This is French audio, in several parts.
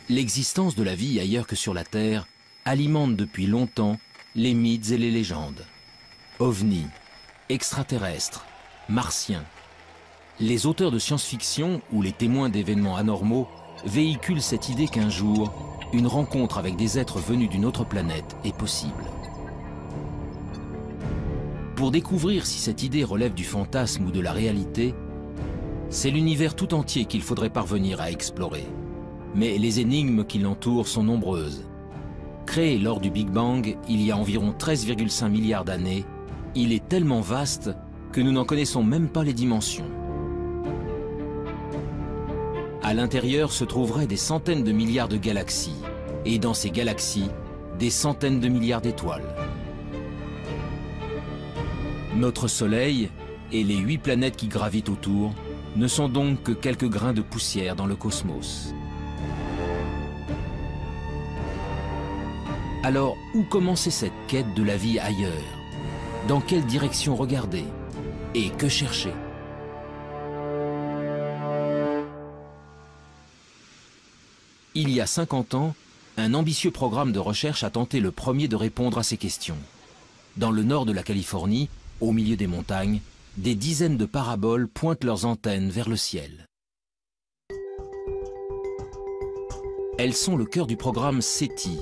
L'existence de la vie ailleurs que sur la Terre alimente depuis longtemps les mythes et les légendes. OVNI, extraterrestres, martiens. Les auteurs de science-fiction ou les témoins d'événements anormaux véhiculent cette idée qu'un jour, une rencontre avec des êtres venus d'une autre planète est possible. Pour découvrir si cette idée relève du fantasme ou de la réalité, c'est l'univers tout entier qu'il faudrait parvenir à explorer. Mais les énigmes qui l'entourent sont nombreuses. Créé lors du Big Bang il y a environ 13,5 milliards d'années, il est tellement vaste que nous n'en connaissons même pas les dimensions. À l'intérieur se trouveraient des centaines de milliards de galaxies, et dans ces galaxies, des centaines de milliards d'étoiles. Notre Soleil et les 8 planètes qui gravitent autour ne sont donc que quelques grains de poussière dans le cosmos. Alors, où commencer cette quête de la vie ailleurs? Dans quelle direction regarder? Et que chercher? Il y a 50 ans, un ambitieux programme de recherche a tenté le premier de répondre à ces questions. Dans le nord de la Californie, au milieu des montagnes, des dizaines de paraboles pointent leurs antennes vers le ciel. Elles sont le cœur du programme SETI,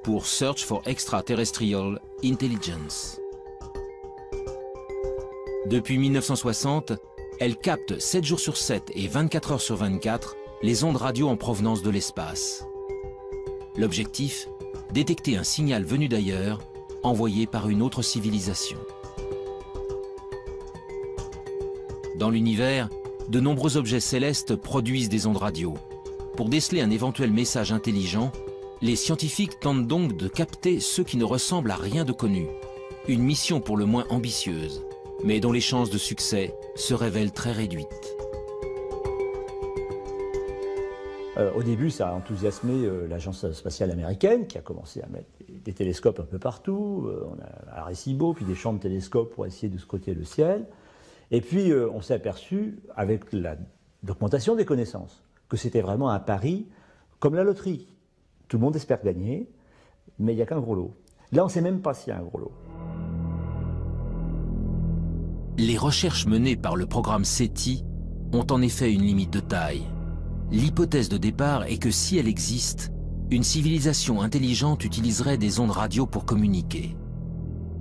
pour Search for Extraterrestrial Intelligence. Depuis 1960, elles captent 7 jours sur 7 et 24 heures sur 24 les ondes radio en provenance de l'espace. L'objectif, détecter un signal venu d'ailleurs, envoyé par une autre civilisation. Dans l'univers, de nombreux objets célestes produisent des ondes radio. Pour déceler un éventuel message intelligent, les scientifiques tentent donc de capter ceux qui ne ressemblent à rien de connu. Une mission pour le moins ambitieuse, mais dont les chances de succès se révèlent très réduites. Au début, ça a enthousiasmé l'agence spatiale américaine qui a commencé à mettre des télescopes un peu partout. On a Arecibo, puis des champs de télescopes pour essayer de scruter le ciel. Et puis, on s'est aperçu, avec l'augmentation des connaissances, que c'était vraiment un pari comme la loterie. Tout le monde espère gagner, mais il n'y a qu'un gros lot. Là, on ne sait même pas s'il y a un gros lot. Les recherches menées par le programme SETI ont en effet une limite de taille. L'hypothèse de départ est que si elle existe, une civilisation intelligente utiliserait des ondes radio pour communiquer.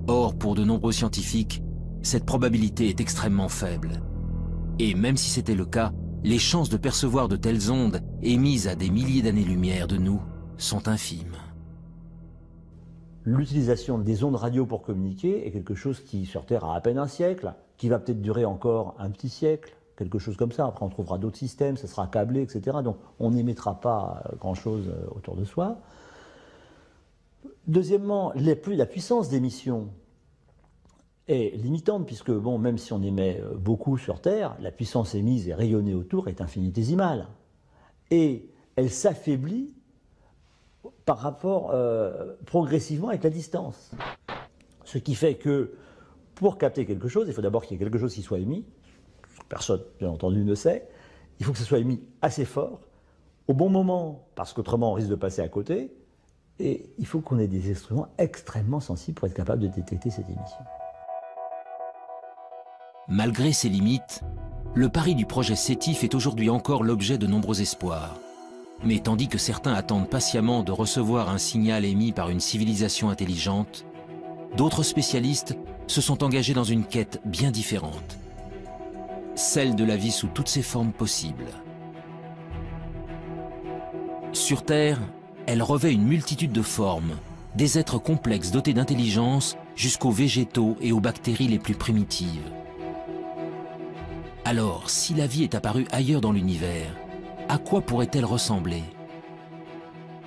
Or, pour de nombreux scientifiques, cette probabilité est extrêmement faible. Et même si c'était le cas, les chances de percevoir de telles ondes émises à des milliers d'années-lumière de nous sont infimes. L'utilisation des ondes radio pour communiquer est quelque chose qui, sur Terre, a à peine un siècle, qui va peut-être durer encore un petit siècle, quelque chose comme ça. Après, on trouvera d'autres systèmes, ça sera câblé, etc. Donc, on n'émettra pas grand-chose autour de soi. Deuxièmement, la puissance d'émission est limitante, puisque, bon, même si on émet beaucoup sur Terre, la puissance émise et rayonnée autour est infinitésimale. Et elle s'affaiblit par rapport progressivement avec la distance. Ce qui fait que pour capter quelque chose, il faut d'abord qu'il y ait quelque chose qui soit émis. Personne, bien entendu, ne sait. Il faut que ce soit émis assez fort, au bon moment, parce qu'autrement on risque de passer à côté. Et il faut qu'on ait des instruments extrêmement sensibles pour être capable de détecter cette émission. Malgré ces limites, le pari du projet SETI fait aujourd'hui encore l'objet de nombreux espoirs. Mais tandis que certains attendent patiemment de recevoir un signal émis par une civilisation intelligente, d'autres spécialistes se sont engagés dans une quête bien différente. Celle de la vie sous toutes ses formes possibles. Sur Terre, elle revêt une multitude de formes, des êtres complexes dotés d'intelligence jusqu'aux végétaux et aux bactéries les plus primitives. Alors, si la vie est apparue ailleurs dans l'univers, à quoi pourrait-elle ressembler?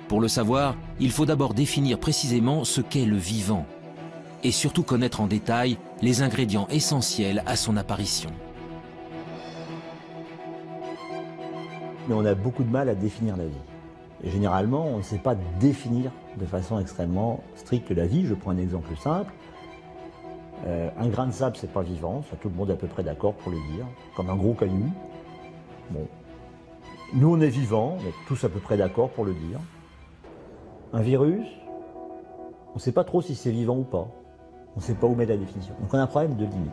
Pour le savoir, il faut d'abord définir précisément ce qu'est le vivant, et surtout connaître en détail les ingrédients essentiels à son apparition. Mais on a beaucoup de mal à définir la vie. Et généralement, on ne sait pas définir de façon extrêmement stricte la vie. Je prends un exemple simple. Un grain de sable, c'est pas vivant, ça tout le monde est à peu près d'accord pour le dire, comme un gros caillou. Bon. Nous, on est vivants, on est tous à peu près d'accord pour le dire. Un virus, on ne sait pas trop si c'est vivant ou pas. On ne sait pas où mettre la définition. Donc on a un problème de limite.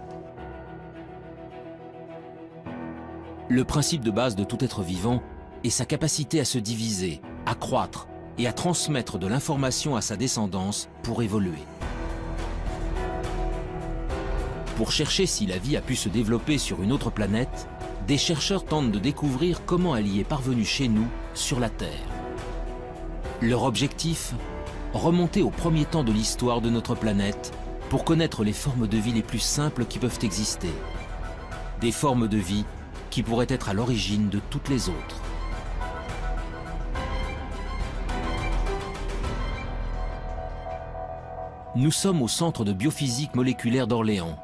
Le principe de base de tout être vivant est sa capacité à se diviser, à croître et à transmettre de l'information à sa descendance pour évoluer. Pour chercher si la vie a pu se développer sur une autre planète, des chercheurs tentent de découvrir comment elle y est parvenue chez nous, sur la Terre. Leur objectif ? Remonter au premier temps de l'histoire de notre planète pour connaître les formes de vie les plus simples qui peuvent exister. Des formes de vie qui pourraient être à l'origine de toutes les autres. Nous sommes au Centre de biophysique moléculaire d'Orléans.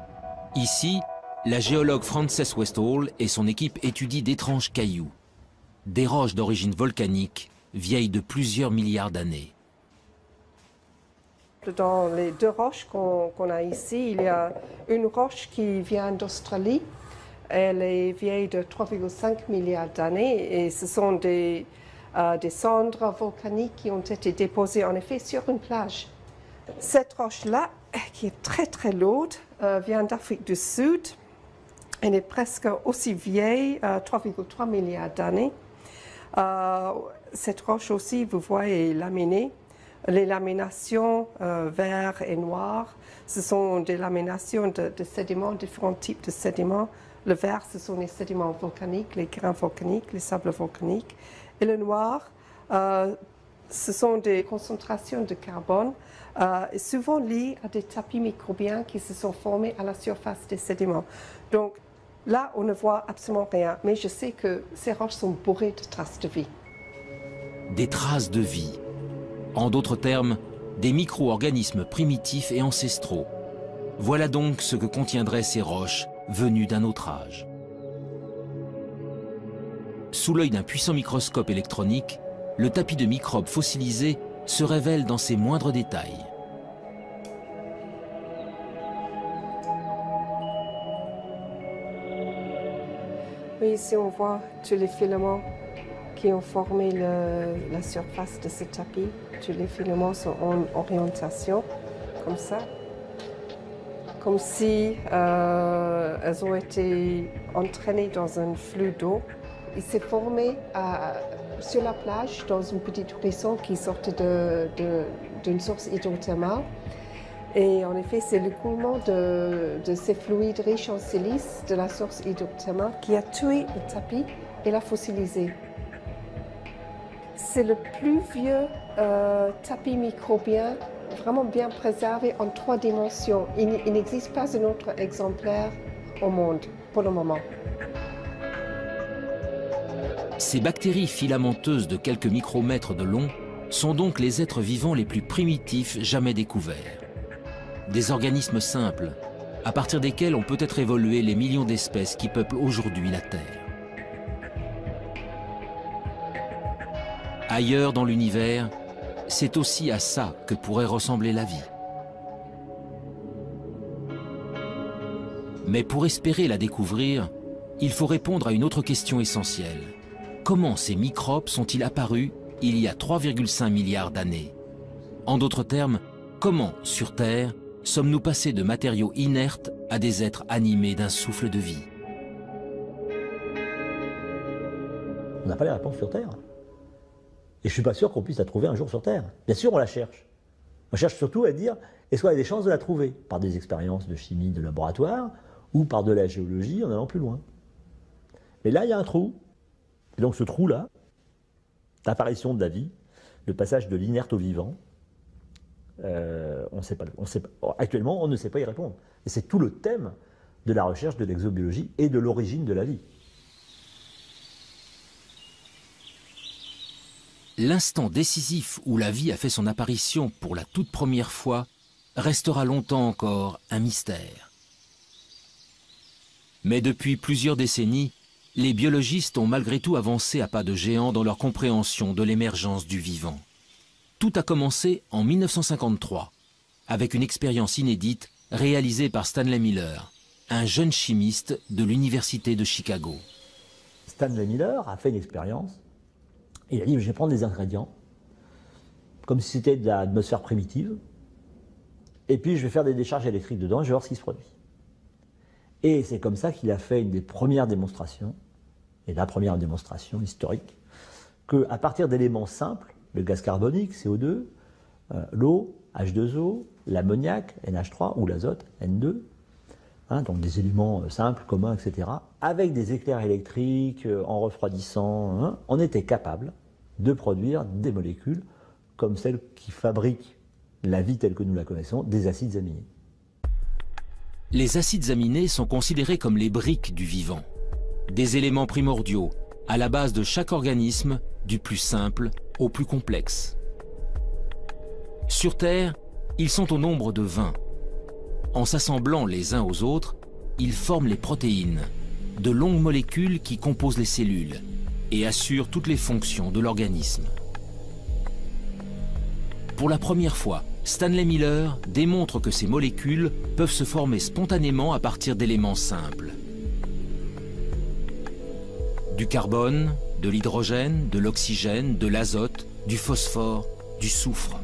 Ici, la géologue Frances Westall et son équipe étudient d'étranges cailloux, des roches d'origine volcanique, vieilles de plusieurs milliards d'années. Dans les deux roches qu'on a ici, il y a une roche qui vient d'Australie. Elle est vieille de 3,5 milliards d'années et ce sont des cendres volcaniques qui ont été déposées en effet sur une plage. Cette roche-là, qui est très très lourde, vient d'Afrique du Sud. Elle est presque aussi vieille, 3,3 milliards d'années. Cette roche aussi, vous voyez, est laminée. Les laminations vert et noir, ce sont des laminations de sédiments, différents types de sédiments. Le vert, ce sont les sédiments volcaniques, les grains volcaniques, les sables volcaniques. Et le noir, ce sont des concentrations de carbone, souvent liées à des tapis microbiens qui se sont formés à la surface des sédiments. Donc là, on ne voit absolument rien, mais je sais que ces roches sont bourrées de traces de vie. Des traces de vie. En d'autres termes, des micro-organismes primitifs et ancestraux. Voilà donc ce que contiendraient ces roches venues d'un autre âge. Sous l'œil d'un puissant microscope électronique, le tapis de microbes fossilisés se révèle dans ses moindres détails. Oui, ici on voit tous les filaments qui ont formé la surface de ce tapis. Tous les filaments sont en orientation, comme ça. Comme si elles ont été entraînées dans un flux d'eau. Il s'est formé sur la plage, dans une petite ruisseau qui sortait d'une source hydrothermale. Et en effet, c'est l'écoulement de ces fluides riches en silice de la source hydrothermale qui a tué le tapis et l'a fossilisé. C'est le plus vieux tapis microbien vraiment bien préservé en 3 dimensions. Il n'existe pas un autre exemplaire au monde pour le moment. Ces bactéries filamenteuses de quelques micromètres de long sont donc les êtres vivants les plus primitifs jamais découverts. Des organismes simples, à partir desquels ont peut-être évolué les millions d'espèces qui peuplent aujourd'hui la Terre. Ailleurs dans l'univers, c'est aussi à ça que pourrait ressembler la vie. Mais pour espérer la découvrir, il faut répondre à une autre question essentielle. Comment ces microbes sont-ils apparus il y a 3,5 milliards d'années? En d'autres termes, comment, sur Terre, sommes-nous passés de matériaux inertes à des êtres animés d'un souffle de vie? On n'a pas les réponses sur Terre. Et je ne suis pas sûr qu'on puisse la trouver un jour sur Terre. Bien sûr, on la cherche. On cherche surtout à dire, est-ce qu'on a des chances de la trouver? Par des expériences de chimie de laboratoire ou par de la géologie en allant plus loin. Mais là, il y a un trou. Et donc ce trou-là, l'apparition de la vie, le passage de l'inerte au vivant, actuellement, on ne sait pas y répondre. Et c'est tout le thème de la recherche de l'exobiologie et de l'origine de la vie. L'instant décisif où la vie a fait son apparition pour la toute première fois restera longtemps encore un mystère. Mais depuis plusieurs décennies, les biologistes ont malgré tout avancé à pas de géant dans leur compréhension de l'émergence du vivant. Tout a commencé en 1953, avec une expérience inédite réalisée par Stanley Miller, un jeune chimiste de l'Université de Chicago. Stanley Miller a fait une expérience Il a dit, je vais prendre des ingrédients, comme si c'était de l'atmosphère primitive, et puis je vais faire des décharges électriques dedans, et je vais voir ce qui se produit. Et c'est comme ça qu'il a fait une des premières démonstrations, et la première démonstration historique, qu'à partir d'éléments simples, le gaz carbonique, CO2, l'eau, H2O, l'ammoniac, NH3, ou l'azote, N2, donc des éléments simples, communs, etc., avec des éclairs électriques, en refroidissant, on était capable de produire des molécules comme celles qui fabriquent la vie telle que nous la connaissons, des acides aminés. Les acides aminés sont considérés comme les briques du vivant, des éléments primordiaux à la base de chaque organisme, du plus simple au plus complexe. Sur Terre, ils sont au nombre de 20. En s'assemblant les uns aux autres, ils forment les protéines, de longues molécules qui composent les cellules et assurent toutes les fonctions de l'organisme. Pour la première fois, Stanley Miller démontre que ces molécules peuvent se former spontanément à partir d'éléments simples. Du carbone, de l'hydrogène, de l'oxygène, de l'azote, du phosphore, du soufre.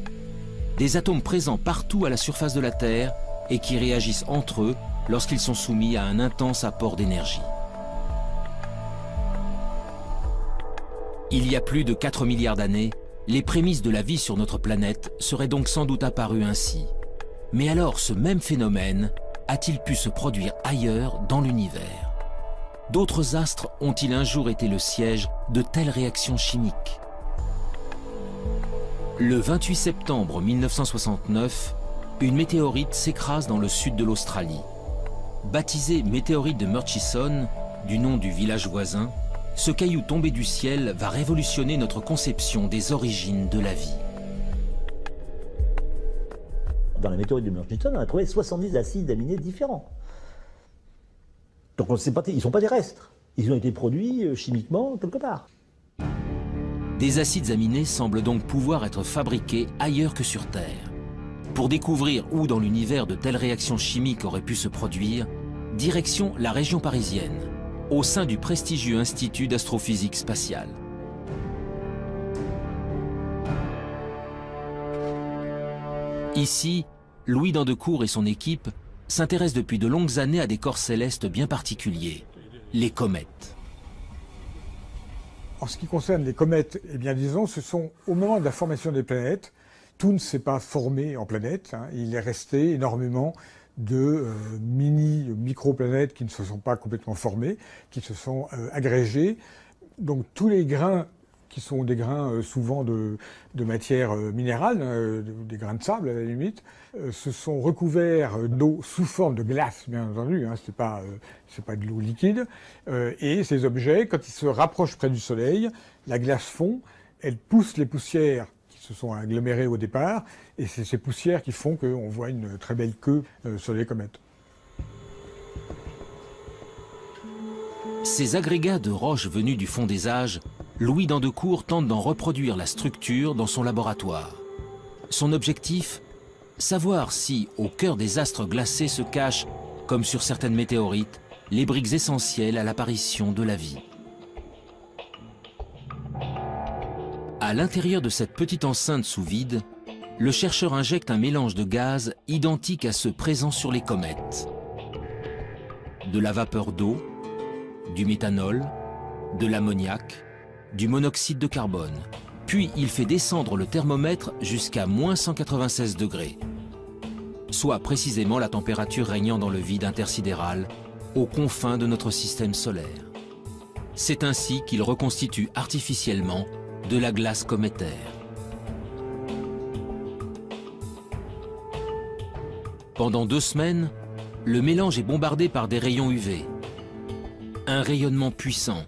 Des atomes présents partout à la surface de la Terre et qui réagissent entre eux lorsqu'ils sont soumis à un intense apport d'énergie. Il y a plus de 4 milliards d'années, les prémices de la vie sur notre planète seraient donc sans doute apparues ainsi. Mais alors ce même phénomène a-t-il pu se produire ailleurs dans l'univers? D'autres astres ont-ils un jour été le siège de telles réactions chimiques? Le 28 septembre 1969, une météorite s'écrase dans le sud de l'Australie. Baptisé météorite de Murchison, du nom du village voisin, ce caillou tombé du ciel va révolutionner notre conception des origines de la vie. Dans la météorite de Murchison, on a trouvé 70 acides aminés différents. Donc ils ne sont pas terrestres. Ils ont été produits chimiquement quelque part. Des acides aminés semblent donc pouvoir être fabriqués ailleurs que sur Terre. Pour découvrir où dans l'univers de telles réactions chimiques auraient pu se produire, direction la région parisienne, au sein du prestigieux Institut d'astrophysique spatiale. Ici, Louis Dandecourt et son équipe s'intéressent depuis de longues années à des corps célestes bien particuliers, les comètes. En ce qui concerne les comètes, eh bien disons, ce sont au moment de la formation des planètes, tout ne s'est pas formé en planètes, il est resté énormément de micro-planètes qui ne se sont pas complètement formées, qui se sont agrégées. Donc tous les grains qui sont des grains souvent de matière minérale, des grains de sable à la limite, se sont recouverts d'eau sous forme de glace, bien entendu, c'est pas de l'eau liquide. Et ces objets, quand ils se rapprochent près du Soleil, la glace fond, elle pousse les poussières qui se sont agglomérées au départ, et c'est ces poussières qui font qu'on voit une très belle queue sur les comètes. Ces agrégats de roches venus du fond des âges, Louis Dandecourt tente d'en reproduire la structure dans son laboratoire. Son objectif, savoir si, au cœur des astres glacés se cachent, comme sur certaines météorites, les briques essentielles à l'apparition de la vie. À l'intérieur de cette petite enceinte sous vide, le chercheur injecte un mélange de gaz identique à ceux présents sur les comètes. De la vapeur d'eau, du méthanol, de l'ammoniac, du monoxyde de carbone. Puis il fait descendre le thermomètre jusqu'à -196 degrés, soit précisément la température régnant dans le vide intersidéral, aux confins de notre système solaire. C'est ainsi qu'il reconstitue artificiellement de la glace cométaire. Pendant 2 semaines, le mélange est bombardé par des rayons UV. Un rayonnement puissant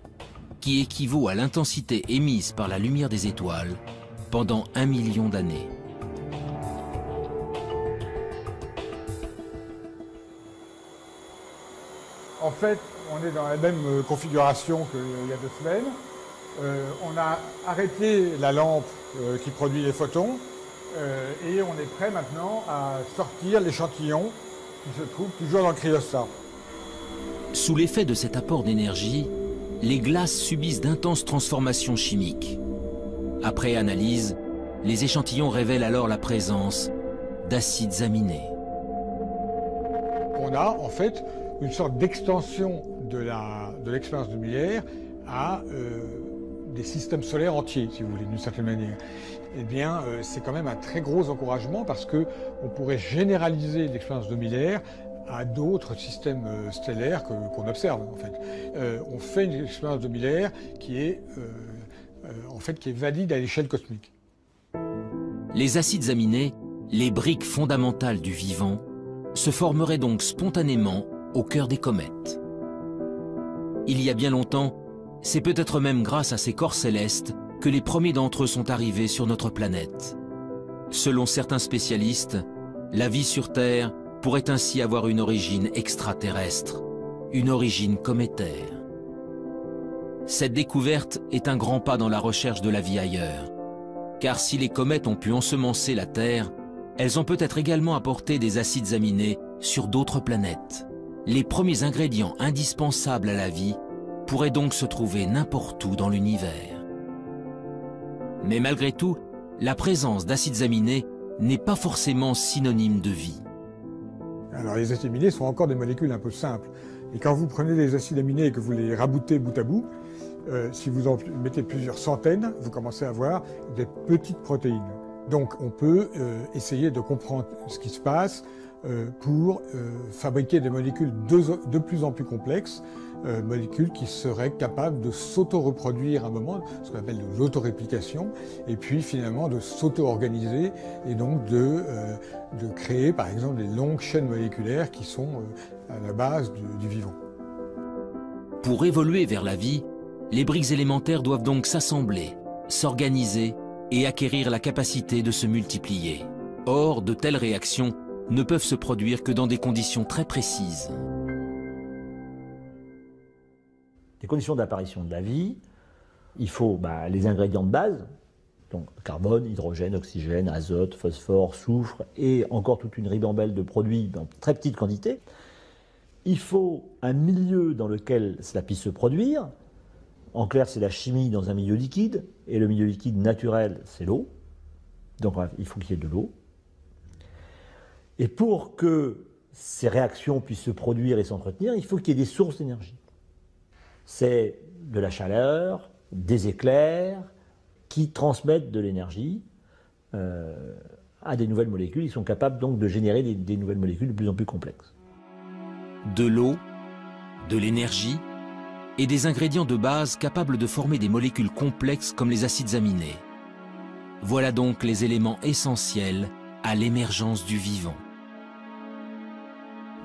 qui équivaut à l'intensité émise par la lumière des étoiles pendant 1 million d'années. En fait, on est dans la même configuration qu'il y a 2 semaines. On a arrêté la lampe qui produit les photons et on est prêt maintenant à sortir l'échantillon qui se trouve toujours dans le cryostat. Sous l'effet de cet apport d'énergie, les glaces subissent d'intenses transformations chimiques. Après analyse, les échantillons révèlent alors la présence d'acides aminés. On a en fait une sorte d'extension de l'expérience de Miller à des systèmes solaires entiers, si vous voulez, d'une certaine manière. Eh bien, c'est quand même un très gros encouragement parce qu'on pourrait généraliser l'expérience de Miller à d'autres systèmes stellaires qu'on observe, en fait. On fait une expérience de Miller qui est valide à l'échelle cosmique. Les acides aminés, les briques fondamentales du vivant, se formeraient donc spontanément au cœur des comètes. Il y a bien longtemps, c'est peut-être même grâce à ces corps célestes que les premiers d'entre eux sont arrivés sur notre planète. Selon certains spécialistes, la vie sur Terre pourrait ainsi avoir une origine extraterrestre, une origine cométaire. Cette découverte est un grand pas dans la recherche de la vie ailleurs, car si les comètes ont pu ensemencer la Terre, elles ont peut-être également apporté des acides aminés sur d'autres planètes. Les premiers ingrédients indispensables à la vie pourraient donc se trouver n'importe où dans l'univers. Mais malgré tout, la présence d'acides aminés n'est pas forcément synonyme de vie. Alors les acides aminés sont encore des molécules un peu simples. Et quand vous prenez des acides aminés et que vous les raboutez bout à bout, si vous en mettez plusieurs centaines, vous commencez à avoir des petites protéines. Donc on peut essayer de comprendre ce qui se passe pour fabriquer des molécules de plus en plus complexes, molécules qui seraient capables de s'auto-reproduire à un moment, ce qu'on appelle de l'autoréplication, et puis finalement de s'auto-organiser et donc de créer par exemple des longues chaînes moléculaires qui sont à la base du vivant. Pour évoluer vers la vie, les briques élémentaires doivent donc s'assembler, s'organiser et acquérir la capacité de se multiplier. Or, de telles réactions ne peuvent se produire que dans des conditions très précises. Les conditions d'apparition de la vie, il faut les ingrédients de base, donc carbone, hydrogène, oxygène, azote, phosphore, soufre, et encore toute une ribambelle de produits dans très petite quantité. Il faut un milieu dans lequel cela puisse se produire. En clair, c'est la chimie dans un milieu liquide, et le milieu liquide naturel, c'est l'eau. Donc il faut qu'il y ait de l'eau. Et pour que ces réactions puissent se produire et s'entretenir, il faut qu'il y ait des sources d'énergie. C'est de la chaleur, des éclairs, qui transmettent de l'énergie à des nouvelles molécules. Ils sont capables donc de générer des nouvelles molécules de plus en plus complexes. De l'eau, de l'énergie et des ingrédients de base capables de former des molécules complexes comme les acides aminés. Voilà donc les éléments essentiels à l'émergence du vivant.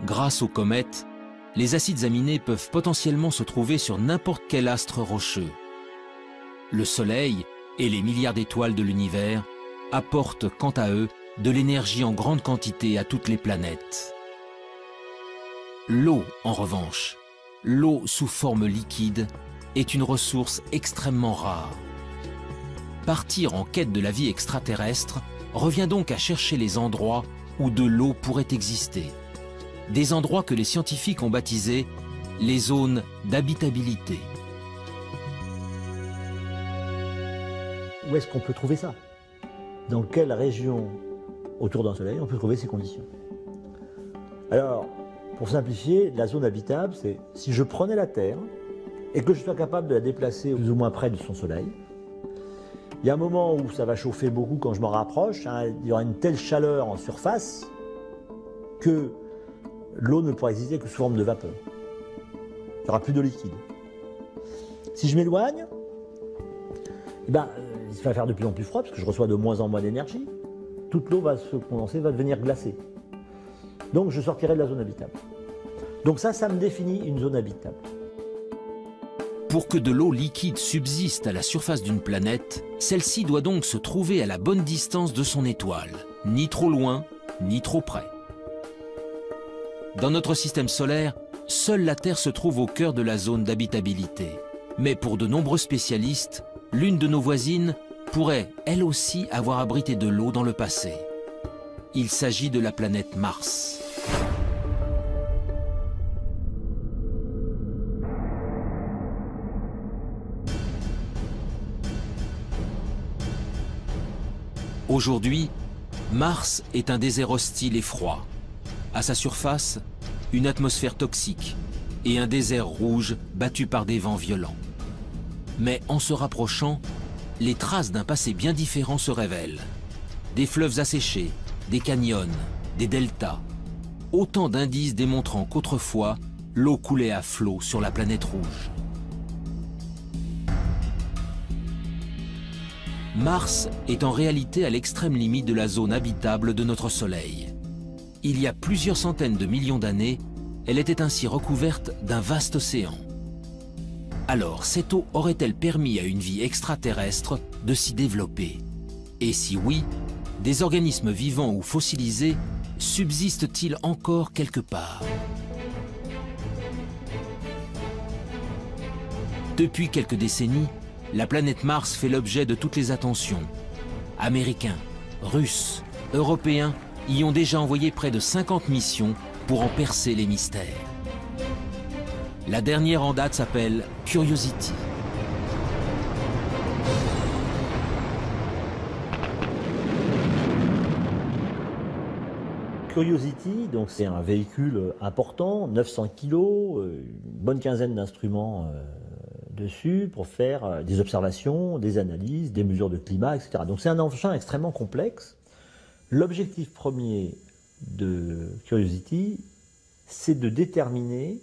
Grâce aux comètes, les acides aminés peuvent potentiellement se trouver sur n'importe quel astre rocheux. Le Soleil et les milliards d'étoiles de l'univers apportent quant à eux de l'énergie en grande quantité à toutes les planètes. L'eau, en revanche, l'eau sous forme liquide, est une ressource extrêmement rare. Partir en quête de la vie extraterrestre revient donc à chercher les endroits où de l'eau pourrait exister. Des endroits que les scientifiques ont baptisés les zones d'habitabilité. Où est-ce qu'on peut trouver ça? Dans quelle région autour d'un soleil on peut trouver ces conditions? Alors, pour simplifier, la zone habitable, c'est si je prenais la Terre et que je sois capable de la déplacer plus ou moins près de son soleil, il y a un moment où ça va chauffer beaucoup quand je m'en rapproche, il y aura une telle chaleur en surface que l'eau ne pourra exister que sous forme de vapeur. Il n'y aura plus de liquide. Si je m'éloigne, il va faire de plus en plus froid parce que je reçois de moins en moins d'énergie. Toute l'eau va se condenser, va devenir glacée. Donc je sortirai de la zone habitable. Donc ça me définit une zone habitable. Pour que de l'eau liquide subsiste à la surface d'une planète, celle-ci doit donc se trouver à la bonne distance de son étoile, ni trop loin, ni trop près. Dans notre système solaire, seule la Terre se trouve au cœur de la zone d'habitabilité. Mais pour de nombreux spécialistes, l'une de nos voisines pourrait, elle aussi, avoir abrité de l'eau dans le passé. Il s'agit de la planète Mars. Aujourd'hui, Mars est un désert hostile et froid. À sa surface, une atmosphère toxique et un désert rouge battu par des vents violents. Mais en se rapprochant, les traces d'un passé bien différent se révèlent. Des fleuves asséchés, des canyons, des deltas. Autant d'indices démontrant qu'autrefois, l'eau coulait à flot sur la planète rouge. Mars est en réalité à l'extrême limite de la zone habitable de notre Soleil. Il y a plusieurs centaines de millions d'années, elle était ainsi recouverte d'un vaste océan. Alors, cette eau aurait-elle permis à une vie extraterrestre de s'y développer? Et si oui, des organismes vivants ou fossilisés subsistent-ils encore quelque part? Depuis quelques décennies, la planète Mars fait l'objet de toutes les attentions. Américains, Russes, Européens y ont déjà envoyé près de 50 missions pour en percer les mystères. La dernière en date s'appelle Curiosity. Curiosity, donc c'est un véhicule important, 900 kg, une bonne quinzaine d'instruments dessus pour faire des observations, des analyses, des mesures de climat, etc. Donc c'est un engin extrêmement complexe. L'objectif premier de Curiosity, c'est de déterminer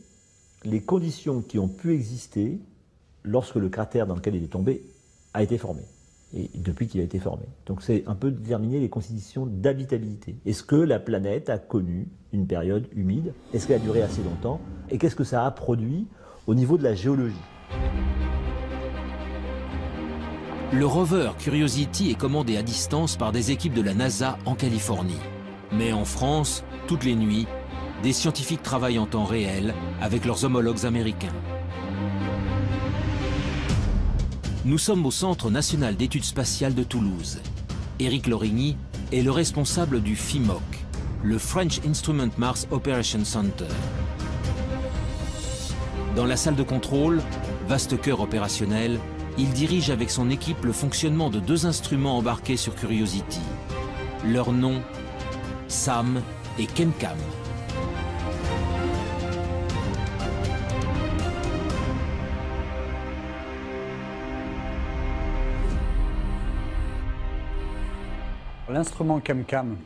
les conditions qui ont pu exister lorsque le cratère dans lequel il est tombé a été formé, et depuis qu'il a été formé. Donc c'est un peu déterminer les conditions d'habitabilité. Est-ce que la planète a connu une période humide? Est-ce qu'elle a duré assez longtemps? Et qu'est-ce que ça a produit au niveau de la géologie? Le rover Curiosity est commandé à distance par des équipes de la NASA en Californie. Mais en France, toutes les nuits, des scientifiques travaillent en temps réel avec leurs homologues américains. Nous sommes au Centre national d'études spatiales de Toulouse. Éric Lorigny est le responsable du FIMOC, le French Instrument Mars Operation Center. Dans la salle de contrôle, vaste cœur opérationnel, il dirige avec son équipe le fonctionnement de 2 instruments embarqués sur Curiosity. Leurs noms, SAM et ChemCam. L'instrument ChemCam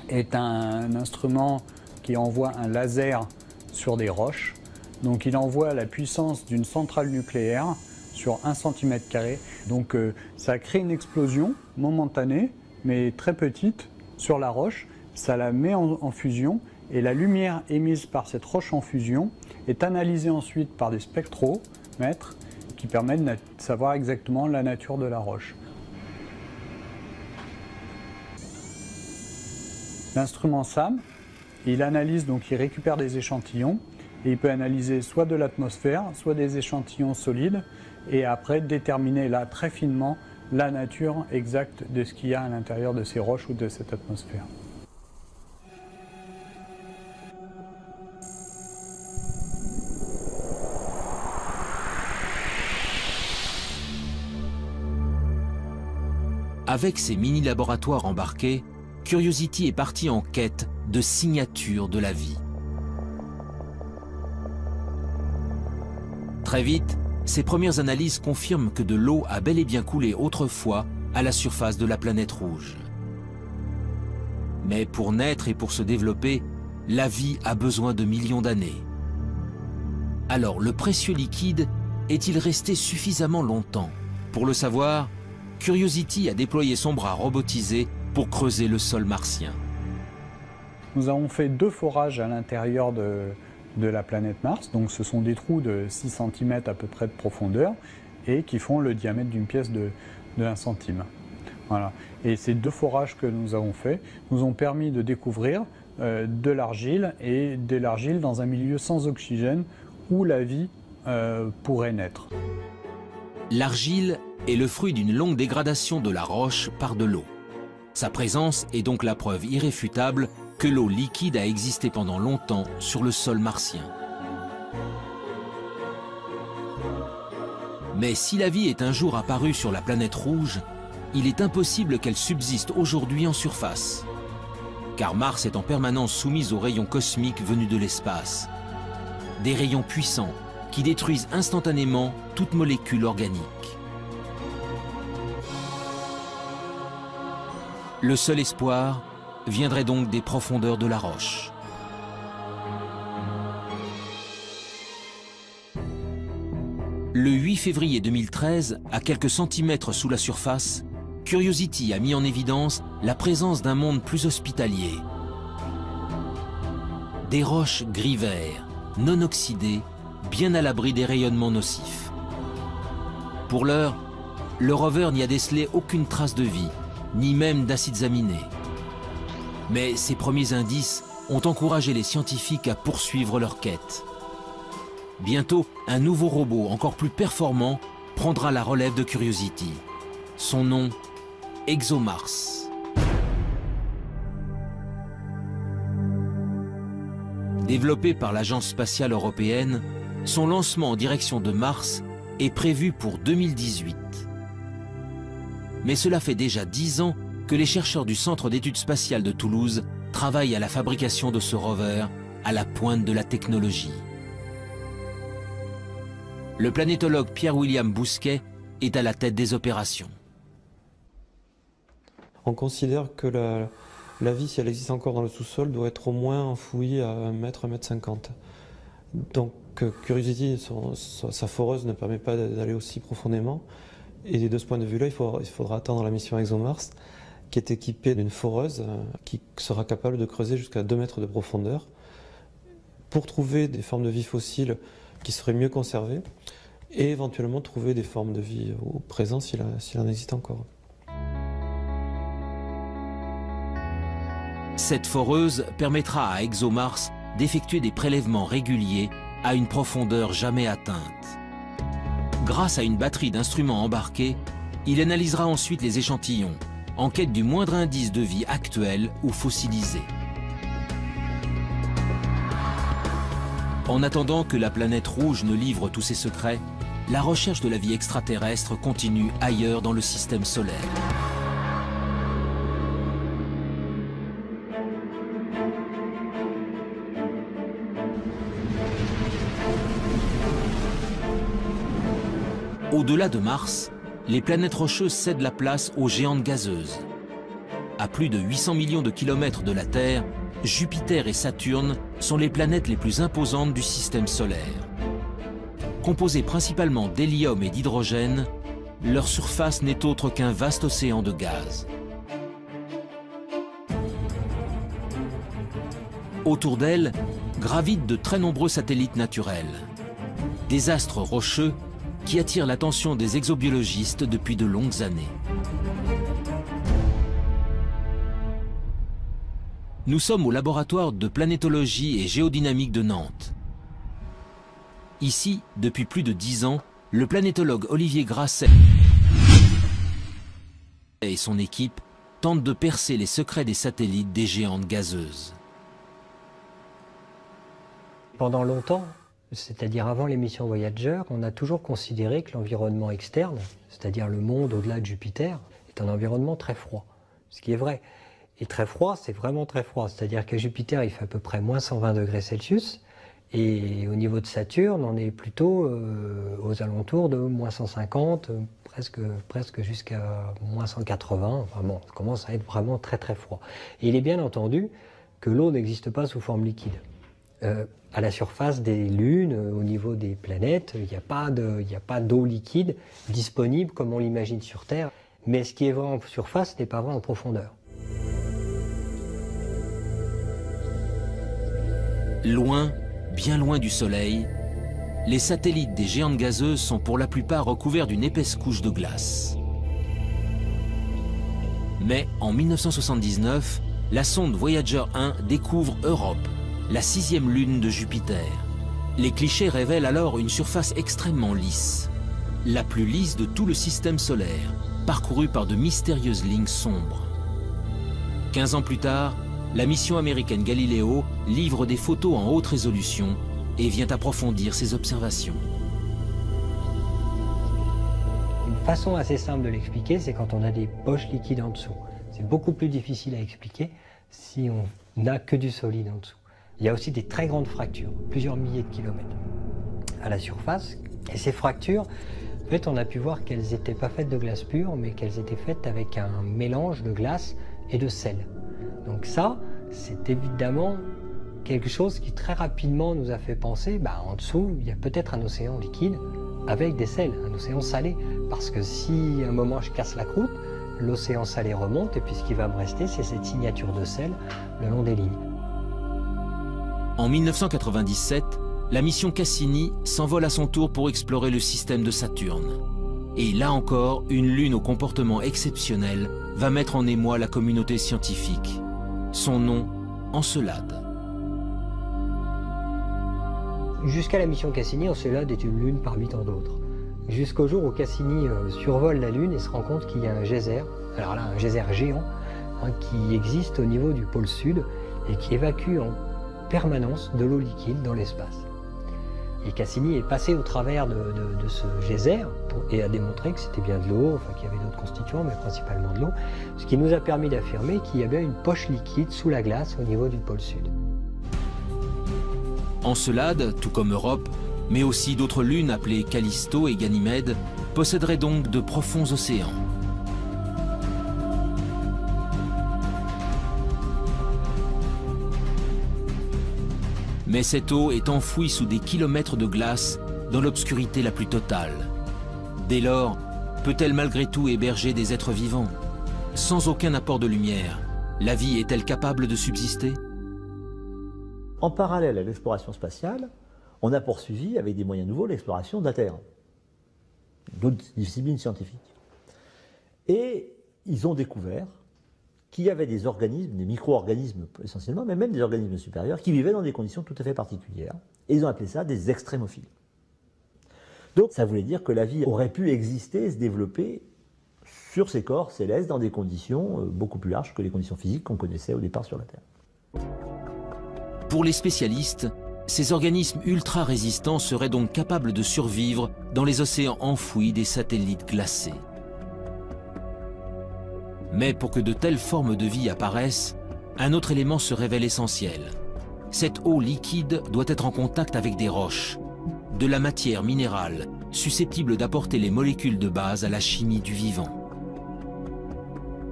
est un instrument qui envoie un laser sur des roches. Donc il envoie la puissance d'une centrale nucléaire sur 1 cm². Donc ça crée une explosion momentanée, mais très petite, sur la roche. Ça la met en fusion et la lumière émise par cette roche en fusion est analysée ensuite par des spectromètres qui permettent de savoir exactement la nature de la roche. L'instrument SAM, il analyse, donc il récupère des échantillons et il peut analyser soit de l'atmosphère, soit des échantillons solides et après déterminer là très finement la nature exacte de ce qu'il y a à l'intérieur de ces roches ou de cette atmosphère. Avec ses mini-laboratoires embarqués, Curiosity est parti en quête de signatures de la vie. Très vite, ses premières analyses confirment que de l'eau a bel et bien coulé autrefois à la surface de la planète rouge. Mais pour naître et pour se développer, la vie a besoin de millions d'années. Alors, le précieux liquide est-il resté suffisamment longtemps? Pour le savoir, Curiosity a déployé son bras robotisé pour creuser le sol martien. Nous avons fait 2 forages à l'intérieur de la planète Mars. Donc ce sont des trous de 6 cm à peu près de profondeur et qui font le diamètre d'une pièce de 1 centime. Voilà. Et ces 2 forages que nous avons faits nous ont permis de découvrir de l'argile et de l'argile dans un milieu sans oxygène où la vie pourrait naître. L'argile est le fruit d'une longue dégradation de la roche par de l'eau. Sa présence est donc la preuve irréfutable que l'eau liquide a existé pendant longtemps sur le sol martien. Mais si la vie est un jour apparue sur la planète rouge, il est impossible qu'elle subsiste aujourd'hui en surface. Car Mars est en permanence soumise aux rayons cosmiques venus de l'espace. Des rayons puissants qui détruisent instantanément toute molécule organique. Le seul espoir viendrait donc des profondeurs de la roche. Le 8 février 2013, à quelques centimètres sous la surface, Curiosity a mis en évidence la présence d'un monde plus hospitalier. Des roches gris-vert, non oxydées, bien à l'abri des rayonnements nocifs. Pour l'heure, le rover n'y a décelé aucune trace de vie, ni même d'acides aminés. Mais ces premiers indices ont encouragé les scientifiques à poursuivre leur quête. Bientôt, un nouveau robot encore plus performant prendra la relève de Curiosity. Son nom, ExoMars. Développé par l'Agence spatiale européenne, son lancement en direction de Mars est prévu pour 2018. Mais cela fait déjà 10 ans que les chercheurs du Centre d'études spatiales de Toulouse travaillent à la fabrication de ce rover à la pointe de la technologie. Le planétologue Pierre-William Bousquet est à la tête des opérations. On considère que la vie, si elle existe encore dans le sous-sol, doit être au moins enfouie à 1 mètre, 1,50 mètre. Donc Curiosity, sa foreuse ne permet pas d'aller aussi profondément. Et de ce point de vue-là, il faudra attendre la mission ExoMars, qui est équipée d'une foreuse qui sera capable de creuser jusqu'à 2 mètres de profondeur pour trouver des formes de vie fossiles qui seraient mieux conservées et éventuellement trouver des formes de vie au présent s'il en existe encore. Cette foreuse permettra à ExoMars d'effectuer des prélèvements réguliers à une profondeur jamais atteinte. Grâce à une batterie d'instruments embarqués, il analysera ensuite les échantillons, en quête du moindre indice de vie actuel ou fossilisé. En attendant que la planète rouge ne livre tous ses secrets, la recherche de la vie extraterrestre continue ailleurs dans le système solaire. Au-delà de Mars, les planètes rocheuses cèdent la place aux géantes gazeuses. À plus de 800 millions de kilomètres de la Terre, Jupiter et Saturne sont les planètes les plus imposantes du système solaire. Composées principalement d'hélium et d'hydrogène, leur surface n'est autre qu'un vaste océan de gaz. Autour d'elles gravitent de très nombreux satellites naturels, des astres rocheux qui attirent l'attention des exobiologistes depuis de longues années. Nous sommes au laboratoire de planétologie et géodynamique de Nantes. Ici, depuis plus de 10 ans, le planétologue Olivier Grasset et son équipe tentent de percer les secrets des satellites des géantes gazeuses. Pendant longtemps, c'est-à-dire avant les missions Voyager, on a toujours considéré que l'environnement externe, c'est-à-dire le monde au-delà de Jupiter, est un environnement très froid, ce qui est vrai. Et très froid, c'est vraiment très froid, c'est-à-dire qu'à Jupiter, il fait à peu près moins 120 degrés Celsius, et au niveau de Saturne, on est plutôt aux alentours de moins 150, presque jusqu'à moins 180, enfin bon, ça commence à être vraiment très très froid. Et il est bien entendu que l'eau n'existe pas sous forme liquide. À la surface des lunes, au niveau des planètes, il n'y a pas d'eau liquide disponible comme on l'imagine sur Terre. Mais ce qui est vrai en surface n'est pas vrai en profondeur. Loin, bien loin du Soleil, les satellites des géantes gazeuses sont pour la plupart recouverts d'une épaisse couche de glace. Mais en 1979, la sonde Voyager 1 découvre Europe, la 6e lune de Jupiter. Les clichés révèlent alors une surface extrêmement lisse, la plus lisse de tout le système solaire, parcourue par de mystérieuses lignes sombres. 15 ans plus tard, la mission américaine Galileo livre des photos en haute résolution et vient approfondir ses observations. Une façon assez simple de l'expliquer, c'est quand on a des poches liquides en dessous. C'est beaucoup plus difficile à expliquer si on n'a que du solide en dessous. Il y a aussi des très grandes fractures, plusieurs milliers de kilomètres à la surface. Et ces fractures, en fait, on a pu voir qu'elles n'étaient pas faites de glace pure, mais qu'elles étaient faites avec un mélange de glace et de sel. Donc ça, c'est évidemment quelque chose qui très rapidement nous a fait penser, en dessous, il y a peut-être un océan liquide avec des sels, un océan salé. Parce que si à un moment je casse la croûte, l'océan salé remonte et puis ce qui va me rester, c'est cette signature de sel le long des lignes. En 1997, la mission Cassini s'envole à son tour pour explorer le système de Saturne. Et là encore, une lune au comportement exceptionnel va mettre en émoi la communauté scientifique. Son nom, Encelade. Jusqu'à la mission Cassini, Encelade est une lune parmi tant d'autres. Jusqu'au jour où Cassini survole la Lune et se rend compte qu'il y a un geyser, alors là un geyser géant, qui existe au niveau du pôle sud et qui évacue en permanence de l'eau liquide dans l'espace. Et Cassini est passé au travers de ce geyser et a démontré que c'était bien de l'eau, enfin qu'il y avait d'autres constituants, mais principalement de l'eau, ce qui nous a permis d'affirmer qu'il y a bien une poche liquide sous la glace au niveau du pôle sud. Encelade, tout comme Europe, mais aussi d'autres lunes appelées Callisto et Ganymède, posséderaient donc de profonds océans. Mais cette eau est enfouie sous des kilomètres de glace dans l'obscurité la plus totale. Dès lors, peut-elle malgré tout héberger des êtres vivants? Sans aucun apport de lumière, la vie est-elle capable de subsister? En parallèle à l'exploration spatiale, on a poursuivi avec des moyens nouveaux l'exploration de la Terre, d'autres disciplines scientifiques. Et ils ont découvert qu'il y avait des organismes, des micro-organismes essentiellement, mais même des organismes supérieurs, qui vivaient dans des conditions tout à fait particulières. Et ils ont appelé ça des extrémophiles. Donc ça voulait dire que la vie aurait pu exister et se développer sur ces corps célestes dans des conditions beaucoup plus larges que les conditions physiques qu'on connaissait au départ sur la Terre. Pour les spécialistes, ces organismes ultra résistants seraient donc capables de survivre dans les océans enfouis des satellites glacés. Mais pour que de telles formes de vie apparaissent, un autre élément se révèle essentiel. Cette eau liquide doit être en contact avec des roches, de la matière minérale susceptible d'apporter les molécules de base à la chimie du vivant.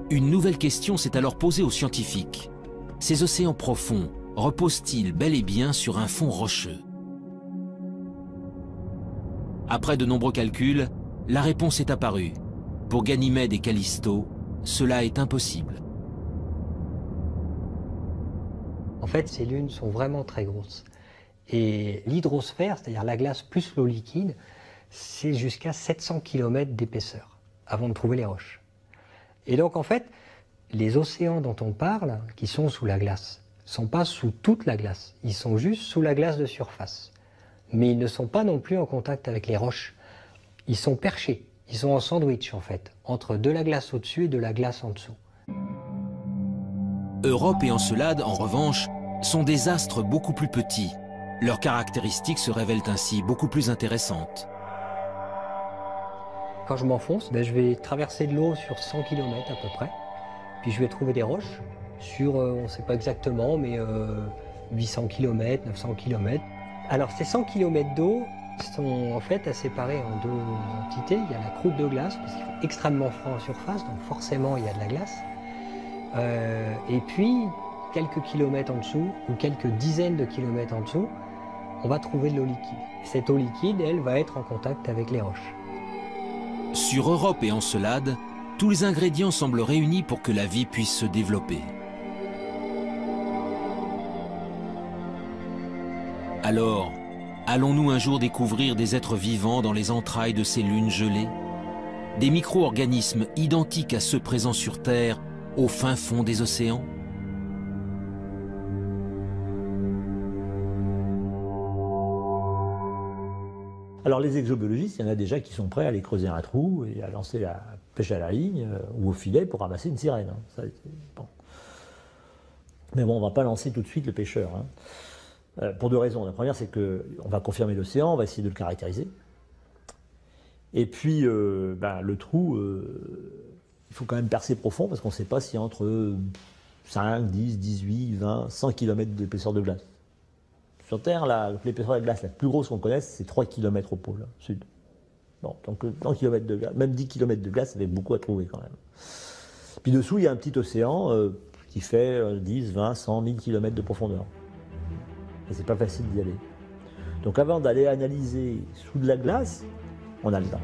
Une nouvelle question s'est alors posée aux scientifiques. Ces océans profonds reposent-ils bel et bien sur un fond rocheux? Après de nombreux calculs, la réponse est apparue. Pour Ganymède et Callisto, cela est impossible. En fait, ces lunes sont vraiment très grosses. Et l'hydrosphère, c'est-à-dire la glace plus l'eau liquide, c'est jusqu'à 700 km d'épaisseur avant de trouver les roches. Et donc en fait, les océans dont on parle, qui sont sous la glace, ne sont pas sous toute la glace, ils sont juste sous la glace de surface. Mais ils ne sont pas non plus en contact avec les roches. Ils sont perchés, ils sont en sandwich en fait, entre de la glace au-dessus et de la glace en dessous. Europe et Encelade, en revanche, sont des astres beaucoup plus petits. Leurs caractéristiques se révèlent ainsi beaucoup plus intéressantes. Quand je m'enfonce, je vais traverser de l'eau sur 100 km à peu près, puis je vais trouver des roches sur, on ne sait pas exactement, mais 800 km, 900 km. Alors ces 100 km d'eau sont en fait à séparer en deux entités. Il y a la croûte de glace, parce qu'il fait extrêmement froid en surface, donc forcément il y a de la glace. Et puis, quelques kilomètres en dessous, ou quelques dizaines de kilomètres en dessous, on va trouver de l'eau liquide. Cette eau liquide, elle, va être en contact avec les roches. Sur Europe et Encelade, tous les ingrédients semblent réunis pour que la vie puisse se développer. Alors, allons-nous un jour découvrir des êtres vivants dans les entrailles de ces lunes gelées? Des micro-organismes identiques à ceux présents sur Terre, au fin fond des océans? Alors les exobiologistes, il y en a déjà qui sont prêts à aller creuser un trou et à lancer la pêche à la ligne ou au filet pour ramasser une sirène. Hein. Ça, bon. Mais bon, on ne va pas lancer tout de suite le pêcheur. Hein. Pour deux raisons. La première, c'est qu'on va confirmer l'océan, on va essayer de le caractériser. Et puis, le trou, il faut quand même percer profond parce qu'on ne sait pas si entre 5, 10, 18, 20, 100 km d'épaisseur de glace. Sur Terre, l'épaisseur de glace la plus grosse qu'on connaisse, c'est 3 km au pôle sud. Bon, donc 100 km de glace, même 10 km de glace, ça fait beaucoup à trouver quand même. Puis dessous, il y a un petit océan qui fait 10, 20, 100, 1000 km de profondeur. Et c'est pas facile d'y aller. Donc avant d'aller analyser sous de la glace, on a le temps.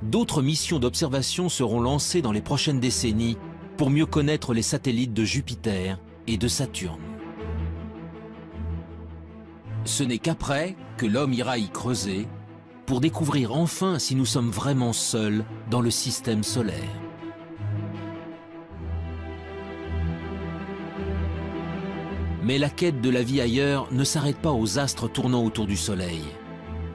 D'autres missions d'observation seront lancées dans les prochaines décennies pour mieux connaître les satellites de Jupiter et de Saturne. Ce n'est qu'après que l'homme ira y creuser pour découvrir enfin si nous sommes vraiment seuls dans le système solaire. Mais la quête de la vie ailleurs ne s'arrête pas aux astres tournant autour du Soleil.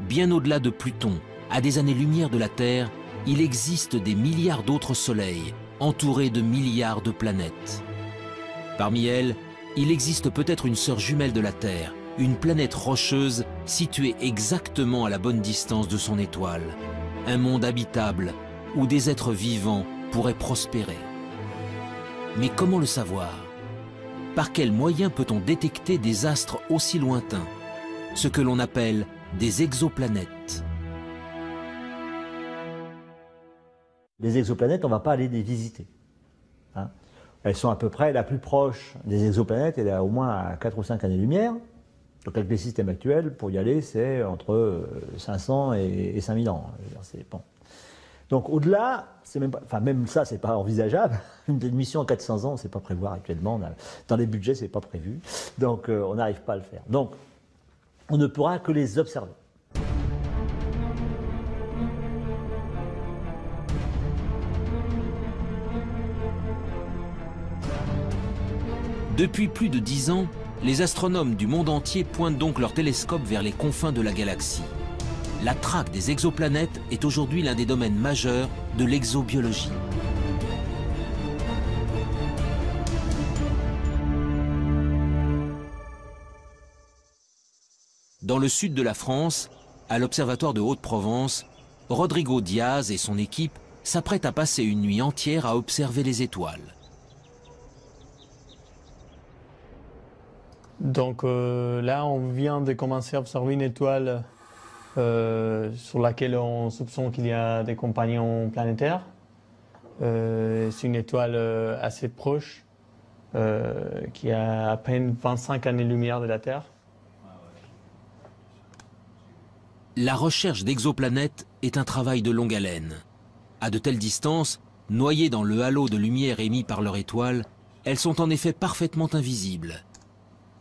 Bien au-delà de Pluton, à des années-lumière de la Terre, il existe des milliards d'autres soleils, entourés de milliards de planètes. Parmi elles, il existe peut-être une sœur jumelle de la Terre, une planète rocheuse située exactement à la bonne distance de son étoile. Un monde habitable où des êtres vivants pourraient prospérer. Mais comment le savoir ? Par quels moyens peut-on détecter des astres aussi lointains, ce que l'on appelle des exoplanètes? Les exoplanètes, on ne va pas aller les visiter. Hein. Elles sont à peu près la plus proche des exoplanètes, elle est au moins à 4 ou 5 années-lumière. Donc avec les systèmes actuels, pour y aller, c'est entre 500 et 5000 ans. C'est bon. Donc au-delà, c'est même pas, enfin même ça, c'est pas envisageable. Une mission en 400 ans, on ne sait pas prévoir actuellement. Dans les budgets, c'est pas prévu. Donc on n'arrive pas à le faire. Donc on ne pourra que les observer. Depuis plus de 10 ans, les astronomes du monde entier pointent donc leurs télescopes vers les confins de la galaxie. La traque des exoplanètes est aujourd'hui l'un des domaines majeurs de l'exobiologie. Dans le sud de la France, à l'Observatoire de Haute-Provence, Rodrigo Diaz et son équipe s'apprêtent à passer une nuit entière à observer les étoiles. Donc là, on vient de commencer à observer une étoile sur laquelle on soupçonne qu'il y a des compagnons planétaires. C'est une étoile assez proche, qui a à peine 25 années-lumière de la Terre. La recherche d'exoplanètes est un travail de longue haleine. À de telles distances, noyées dans le halo de lumière émis par leur étoile, elles sont en effet parfaitement invisibles.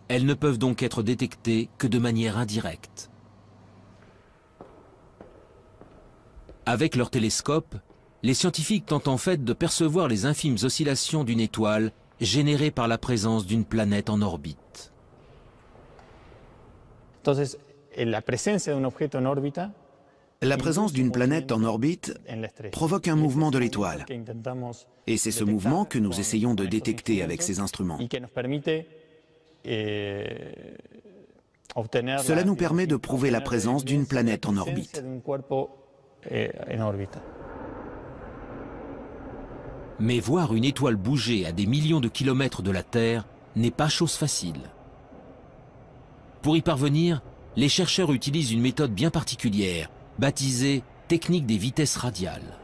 Elles ne peuvent donc être détectées que de manière indirecte. Avec leur télescope, les scientifiques tentent en fait de percevoir les infimes oscillations d'une étoile générées par la présence d'une planète en orbite. Entonces, la présence d'une planète en orbite provoque un mouvement de l'étoile. Et c'est ce mouvement que nous essayons de détecter avec ces instruments. Cela nous permet de prouver la présence d'une planète en orbite. Mais voir une étoile bouger à des millions de kilomètres de la Terre n'est pas chose facile. Pour y parvenir, les chercheurs utilisent une méthode bien particulière, baptisée technique des vitesses radiales.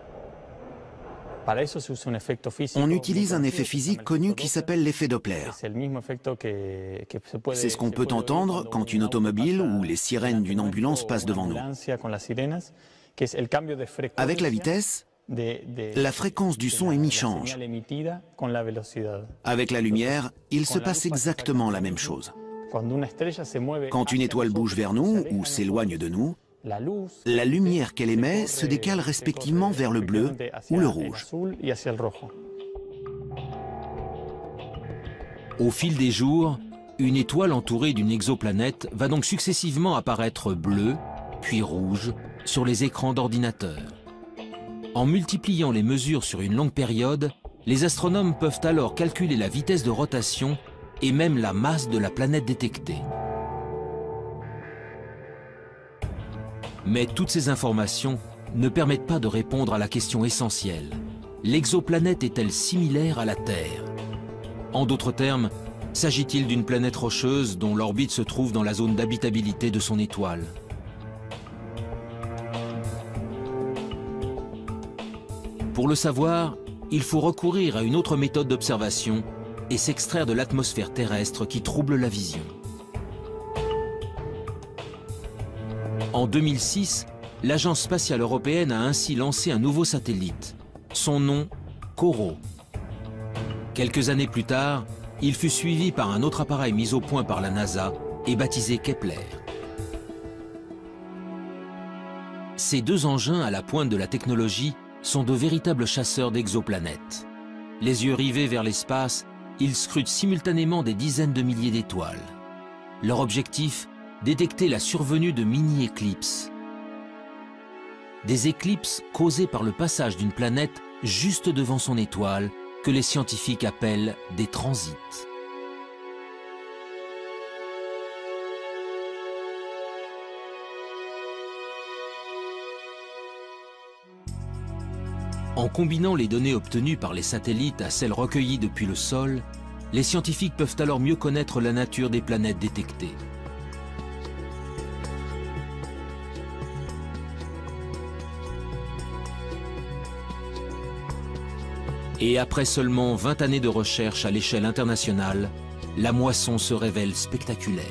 On utilise un effet physique connu qui s'appelle l'effet Doppler. C'est ce qu'on peut entendre quand une automobile ou les sirènes d'une ambulance passent devant nous. Avec la vitesse, la fréquence du son émis change. Avec la lumière, il se passe exactement la même chose. Quand une étoile bouge vers nous ou s'éloigne de nous, la lumière qu'elle émet se décale respectivement vers le bleu ou le rouge. Au fil des jours, une étoile entourée d'une exoplanète va donc successivement apparaître bleue, puis rouge, sur les écrans d'ordinateur. En multipliant les mesures sur une longue période, les astronomes peuvent alors calculer la vitesse de rotation et même la masse de la planète détectée. Mais toutes ces informations ne permettent pas de répondre à la question essentielle. L'exoplanète est-elle similaire à la Terre? En d'autres termes, s'agit-il d'une planète rocheuse dont l'orbite se trouve dans la zone d'habitabilité de son étoile? Pour le savoir, il faut recourir à une autre méthode d'observation et s'extraire de l'atmosphère terrestre qui trouble la vision. En 2006, l'Agence spatiale européenne a ainsi lancé un nouveau satellite. Son nom, COROT. Quelques années plus tard, il fut suivi par un autre appareil mis au point par la NASA et baptisé Kepler. Ces deux engins à la pointe de la technologie sont de véritables chasseurs d'exoplanètes. Les yeux rivés vers l'espace, ils scrutent simultanément des dizaines de milliers d'étoiles. Leur objectif, détecter la survenue de mini-éclipses. Des éclipses causées par le passage d'une planète juste devant son étoile, que les scientifiques appellent des transits. En combinant les données obtenues par les satellites à celles recueillies depuis le sol, les scientifiques peuvent alors mieux connaître la nature des planètes détectées. Et après seulement 20 années de recherche à l'échelle internationale, la moisson se révèle spectaculaire.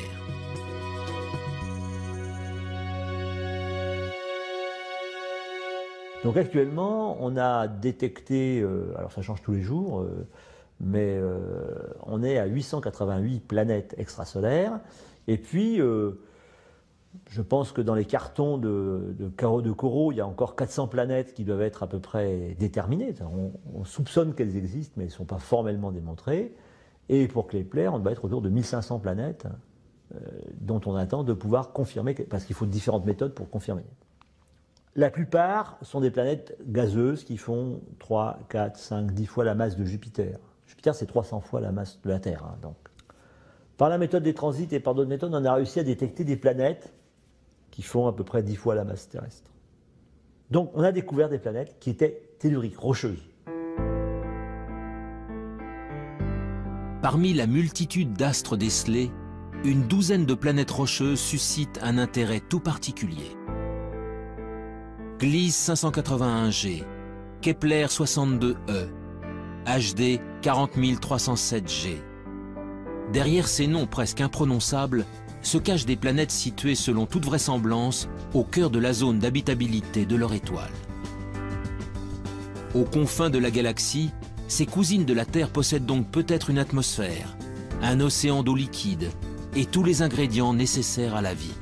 Donc actuellement, on a détecté, alors ça change tous les jours, mais on est à 888 planètes extrasolaires. Et puis, je pense que dans les cartons de COROT, il y a encore 400 planètes qui doivent être à peu près déterminées. On soupçonne qu'elles existent, mais elles ne sont pas formellement démontrées. Et pour Kepler, on doit être autour de 1500 planètes dont on attend de pouvoir confirmer, parce qu'il faut différentes méthodes pour confirmer. La plupart sont des planètes gazeuses qui font 3, 4, 5, 10 fois la masse de Jupiter. Jupiter, c'est 300 fois la masse de la Terre. Hein, donc. Par la méthode des transits et par d'autres méthodes, on a réussi à détecter des planètes qui font à peu près 10 fois la masse terrestre. Donc on a découvert des planètes qui étaient telluriques, rocheuses. Parmi la multitude d'astres décelés, une douzaine de planètes rocheuses suscitent un intérêt tout particulier. Gliese 581G, Kepler 62e, HD 40307G. Derrière ces noms presque imprononçables se cachent des planètes situées selon toute vraisemblance au cœur de la zone d'habitabilité de leur étoile. Aux confins de la galaxie, ces cousines de la Terre possèdent donc peut-être une atmosphère, un océan d'eau liquide et tous les ingrédients nécessaires à la vie.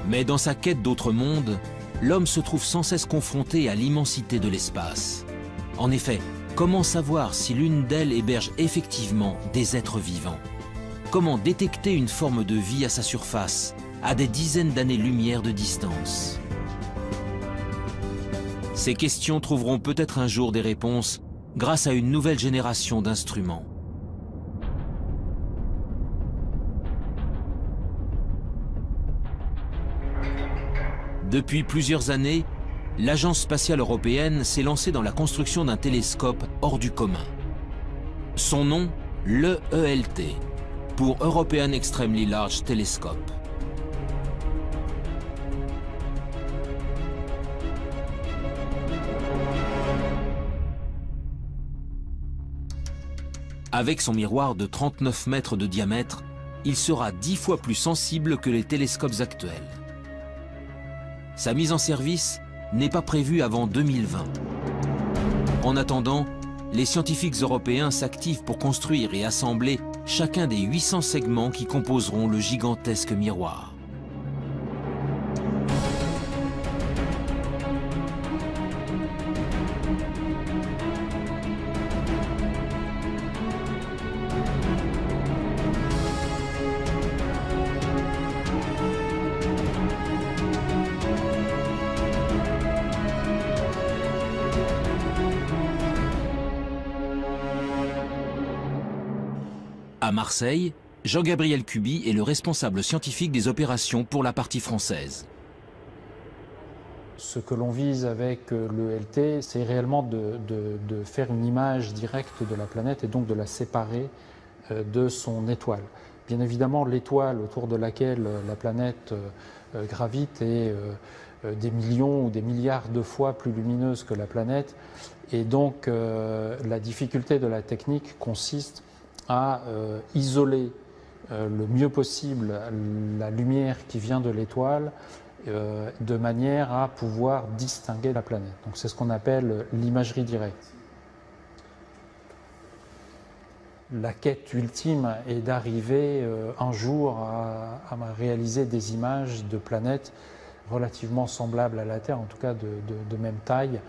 Mais dans sa quête d'autres mondes, l'homme se trouve sans cesse confronté à l'immensité de l'espace. En effet, comment savoir si l'une d'elles héberge effectivement des êtres vivants? Comment détecter une forme de vie à sa surface, à des dizaines d'années-lumière de distance? Ces questions trouveront peut-être un jour des réponses grâce à une nouvelle génération d'instruments. Depuis plusieurs années, l'Agence spatiale européenne s'est lancée dans la construction d'un télescope hors du commun. Son nom, l'EELT, pour European Extremely Large Telescope. Avec son miroir de 39 mètres de diamètre, il sera 10 fois plus sensible que les télescopes actuels. Sa mise en service n'est pas prévue avant 2020. En attendant, les scientifiques européens s'activent pour construire et assembler chacun des 800 segments qui composeront le gigantesque miroir. À Marseille, Jean-Gabriel Cuby est le responsable scientifique des opérations pour la partie française. Ce que l'on vise avec l'ELT, c'est réellement de faire une image directe de la planète et donc de la séparer de son étoile. Bien évidemment, l'étoile autour de laquelle la planète gravite est des millions ou des milliards de fois plus lumineuse que la planète. Et donc, la difficulté de la technique consiste à isoler le mieux possible la lumière qui vient de l'étoile de manière à pouvoir distinguer la planète. Donc, c'est ce qu'on appelle l'imagerie directe. La quête ultime est d'arriver un jour à réaliser des images de planètes relativement semblables à la Terre, en tout cas de même taille,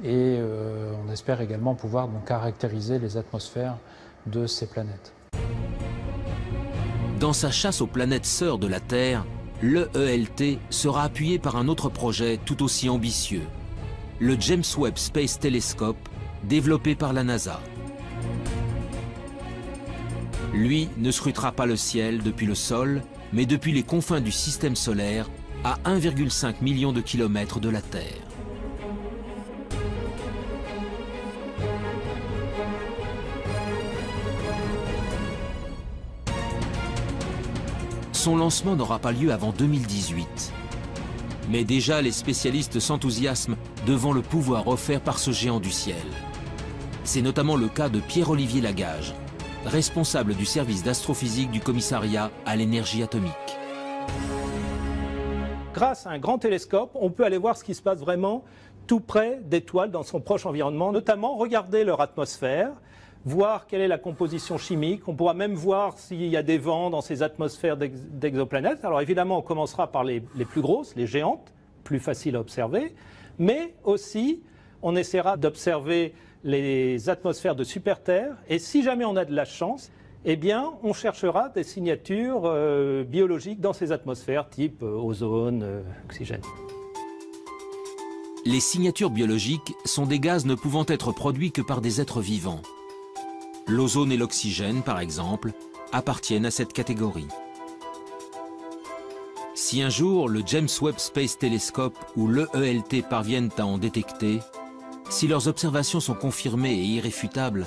et on espère également pouvoir donc caractériser les atmosphères de ces planètes. Dans sa chasse aux planètes sœurs de la Terre, l'EELT sera appuyé par un autre projet tout aussi ambitieux, le James Webb Space Telescope, développé par la NASA. Lui ne scrutera pas le ciel depuis le sol, mais depuis les confins du système solaire, à 1,5 million de kilomètres de la Terre. Son lancement n'aura pas lieu avant 2018. Mais déjà, les spécialistes s'enthousiasment devant le pouvoir offert par ce géant du ciel. C'est notamment le cas de Pierre-Olivier Lagage, responsable du service d'astrophysique du commissariat à l'énergie atomique. Grâce à un grand télescope, on peut aller voir ce qui se passe vraiment tout près d'étoiles dans son proche environnement, notamment regarder leur atmosphère, voir quelle est la composition chimique. On pourra même voir s'il y a des vents dans ces atmosphères d'exoplanètes. Alors évidemment, on commencera par les plus grosses, les géantes, plus faciles à observer, mais aussi on essaiera d'observer les atmosphères de super-Terre, et si jamais on a de la chance, eh bien, on cherchera des signatures biologiques dans ces atmosphères, type ozone, oxygène. Les signatures biologiques sont des gaz ne pouvant être produits que par des êtres vivants. L'ozone et l'oxygène, par exemple, appartiennent à cette catégorie. Si un jour le James Webb Space Telescope ou l'EELT parviennent à en détecter, si leurs observations sont confirmées et irréfutables,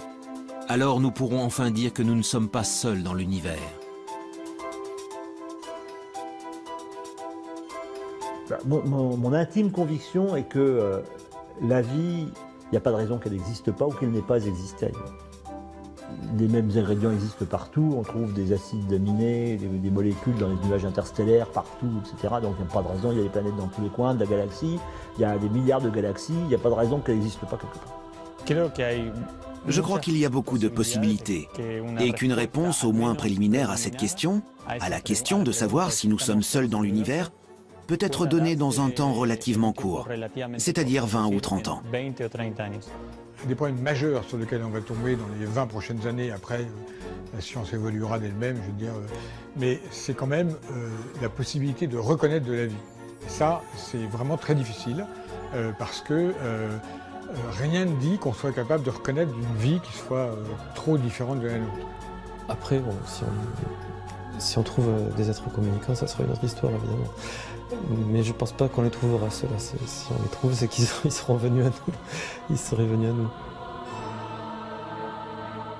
alors nous pourrons enfin dire que nous ne sommes pas seuls dans l'univers. Mon intime conviction est que la vie, il n'y a pas de raison qu'elle n'existe pas ou qu'elle n'ait pas existé ailleurs. Les mêmes ingrédients existent partout, on trouve des acides aminés, des molécules dans les nuages interstellaires partout, etc. Donc il n'y a pas de raison, il y a des planètes dans tous les coins de la galaxie, il y a des milliards de galaxies, il n'y a pas de raison qu'elle n'existe pas quelque part. Je crois qu'il y a beaucoup de possibilités et qu'une réponse au moins préliminaire à cette question, à la question de savoir si nous sommes seuls dans l'univers, peut être donnée dans un temps relativement court, c'est-à-dire 20 ou 30 ans. Des problèmes majeurs sur lesquels on va tomber dans les 20 prochaines années. Après, la science évoluera d'elle-même, je veux dire. Mais c'est quand même la possibilité de reconnaître de la vie. Et ça, c'est vraiment très difficile parce que rien ne dit qu'on soit capable de reconnaître une vie qui soit trop différente de la nôtre. Après, bon, si on trouve des êtres communicants, ça sera une autre histoire, évidemment. Mais je ne pense pas qu'on les trouvera, ceux-là. Si on les trouve, c'est qu'ils seront venus à nous. Ils seraient venus à nous.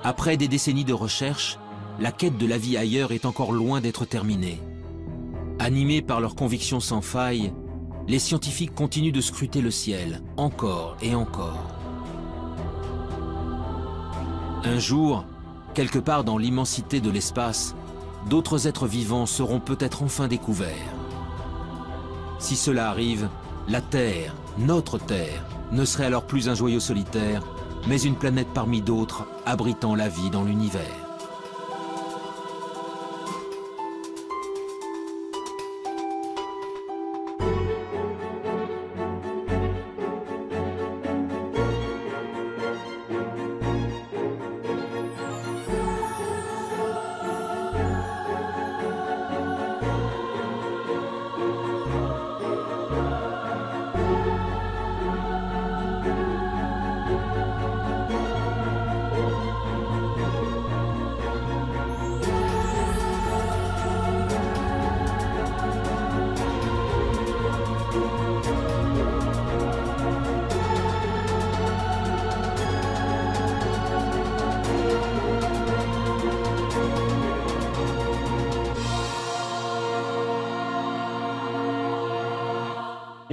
Après des décennies de recherche, la quête de la vie ailleurs est encore loin d'être terminée. Animés par leurs convictions sans faille, les scientifiques continuent de scruter le ciel, encore et encore. Un jour, quelque part dans l'immensité de l'espace, d'autres êtres vivants seront peut-être enfin découverts. Si cela arrive, la Terre, notre Terre, ne serait alors plus un joyau solitaire, mais une planète parmi d'autres abritant la vie dans l'univers.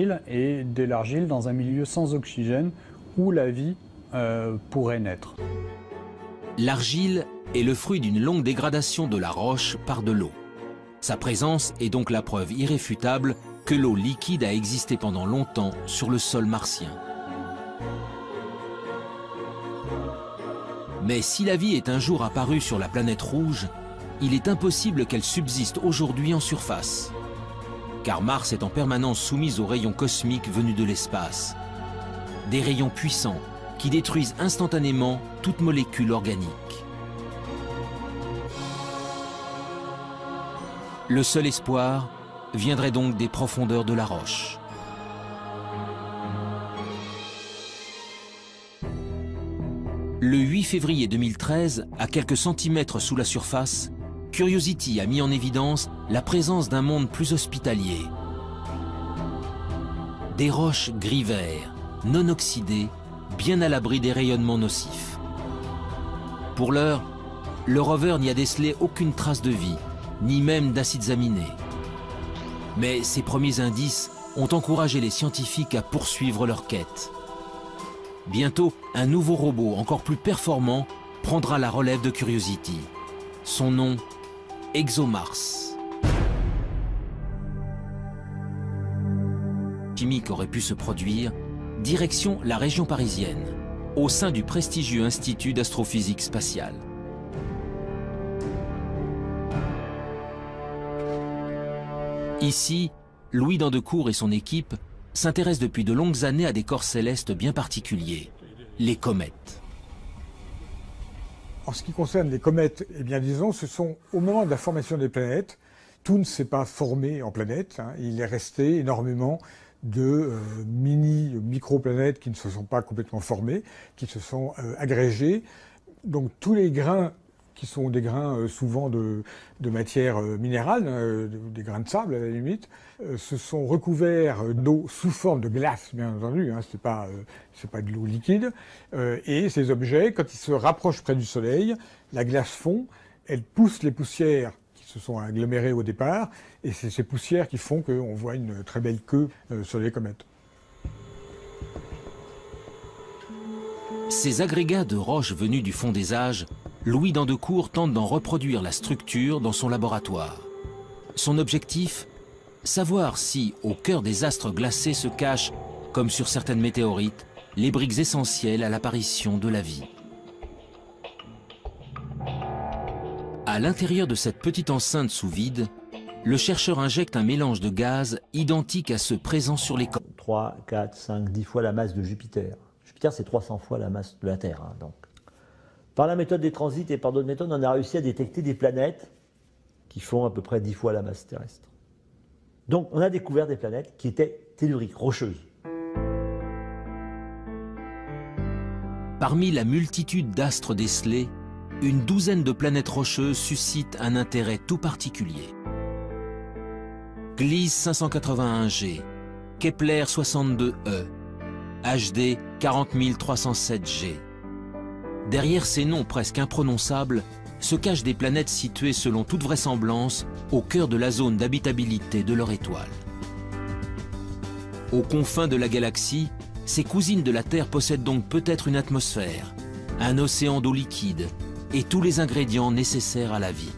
l'argile et de l'argile dans un milieu sans oxygène où la vie pourrait naître. L'argile est le fruit d'une longue dégradation de la roche par de l'eau. Sa présence est donc la preuve irréfutable que l'eau liquide a existé pendant longtemps sur le sol martien. Mais si la vie est un jour apparue sur la planète rouge, il est impossible qu'elle subsiste aujourd'hui en surface. Car Mars est en permanence soumise aux rayons cosmiques venus de l'espace. Des rayons puissants qui détruisent instantanément toute molécule organique. Le seul espoir viendrait donc des profondeurs de la roche. Le 8 février 2013, à quelques centimètres sous la surface, Curiosity a mis en évidence la présence d'un monde plus hospitalier. Des roches gris-vert, non oxydées, bien à l'abri des rayonnements nocifs. Pour l'heure, le rover n'y a décelé aucune trace de vie, ni même d'acides aminés. Mais ces premiers indices ont encouragé les scientifiques à poursuivre leur quête. Bientôt, un nouveau robot encore plus performant prendra la relève de Curiosity. Son nom, ExoMars. Chimique aurait pu se produire, direction la région parisienne, au sein du prestigieux Institut d'astrophysique spatiale. Ici, Louis Dandecourt et son équipe s'intéressent depuis de longues années à des corps célestes bien particuliers, les comètes. En ce qui concerne les comètes, eh bien disons, ce sont au moment de la formation des planètes, tout ne s'est pas formé en planètes, hein, il est resté énormément de micro-planètes qui ne se sont pas complètement formées, qui se sont agrégées. Donc tous les grains qui sont des grains souvent de matière minérale, des grains de sable à la limite, se sont recouverts d'eau sous forme de glace, bien entendu, hein, c'est pas de l'eau liquide, et ces objets, quand ils se rapprochent près du Soleil, la glace fond, elle pousse les poussières qui se sont agglomérées au départ, et c'est ces poussières qui font qu'on voit une très belle queue sur les comètes. Ces agrégats de roches venus du fond des âges, Louis Dandecourt tente d'en reproduire la structure dans son laboratoire. Son objectif ? Savoir si, au cœur des astres glacés se cachent, comme sur certaines météorites, les briques essentielles à l'apparition de la vie. À l'intérieur de cette petite enceinte sous vide, le chercheur injecte un mélange de gaz identique à ceux présents sur les comètes. 3, 4, 5, 10 fois la masse de Jupiter. Jupiter, c'est 300 fois la masse de la Terre. Hein, donc. Par la méthode des transits et par d'autres méthodes, on a réussi à détecter des planètes qui font à peu près 10 fois la masse terrestre. Donc on a découvert des planètes qui étaient telluriques, rocheuses. Parmi la multitude d'astres décelés, une douzaine de planètes rocheuses suscitent un intérêt tout particulier. Gliese 581G, Kepler 62e, HD 40307G. Derrière ces noms presque imprononçables se cachent des planètes situées selon toute vraisemblance au cœur de la zone d'habitabilité de leur étoile. Aux confins de la galaxie, ces cousines de la Terre possèdent donc peut-être une atmosphère, un océan d'eau liquide et tous les ingrédients nécessaires à la vie.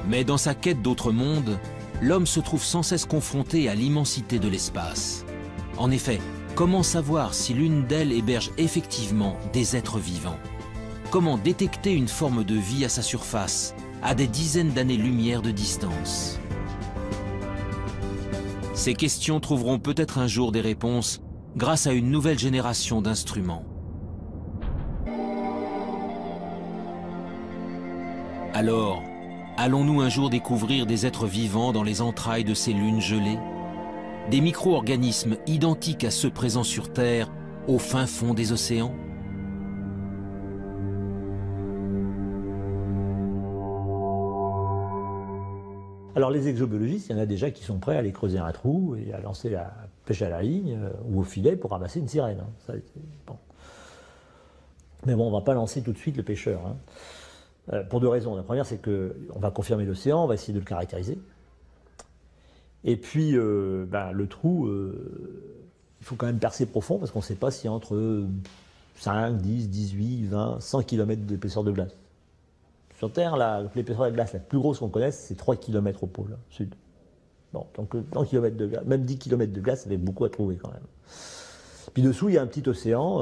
Mais dans sa quête d'autres mondes, l'homme se trouve sans cesse confronté à l'immensité de l'espace. En effet, comment savoir si l'une d'elles héberge effectivement des êtres vivants? Comment détecter une forme de vie à sa surface, à des dizaines d'années-lumière de distance? Ces questions trouveront peut-être un jour des réponses grâce à une nouvelle génération d'instruments. Alors, allons-nous un jour découvrir des êtres vivants dans les entrailles de ces lunes gelées? Des micro-organismes identiques à ceux présents sur Terre, au fin fond des océans? Alors les exobiologistes, il y en a déjà qui sont prêts à aller creuser un trou et à lancer la pêche à la ligne ou au filet pour ramasser une sirène. Ça, bon. Mais bon, on ne va pas lancer tout de suite le pêcheur, hein. Pour deux raisons. La première, c'est qu'on va confirmer l'océan, on va essayer de le caractériser. Et puis, le trou, il faut quand même percer profond, parce qu'on ne sait pas s'il y a entre 5, 10, 18, 20, 100 km d'épaisseur de glace. Sur Terre, l'épaisseur de glace la plus grosse qu'on connaisse, c'est 3 km au pôle sud. Bon, donc 100 km de glace, même 10 km de glace, ça fait beaucoup à trouver quand même. Puis dessous, il y a un petit océan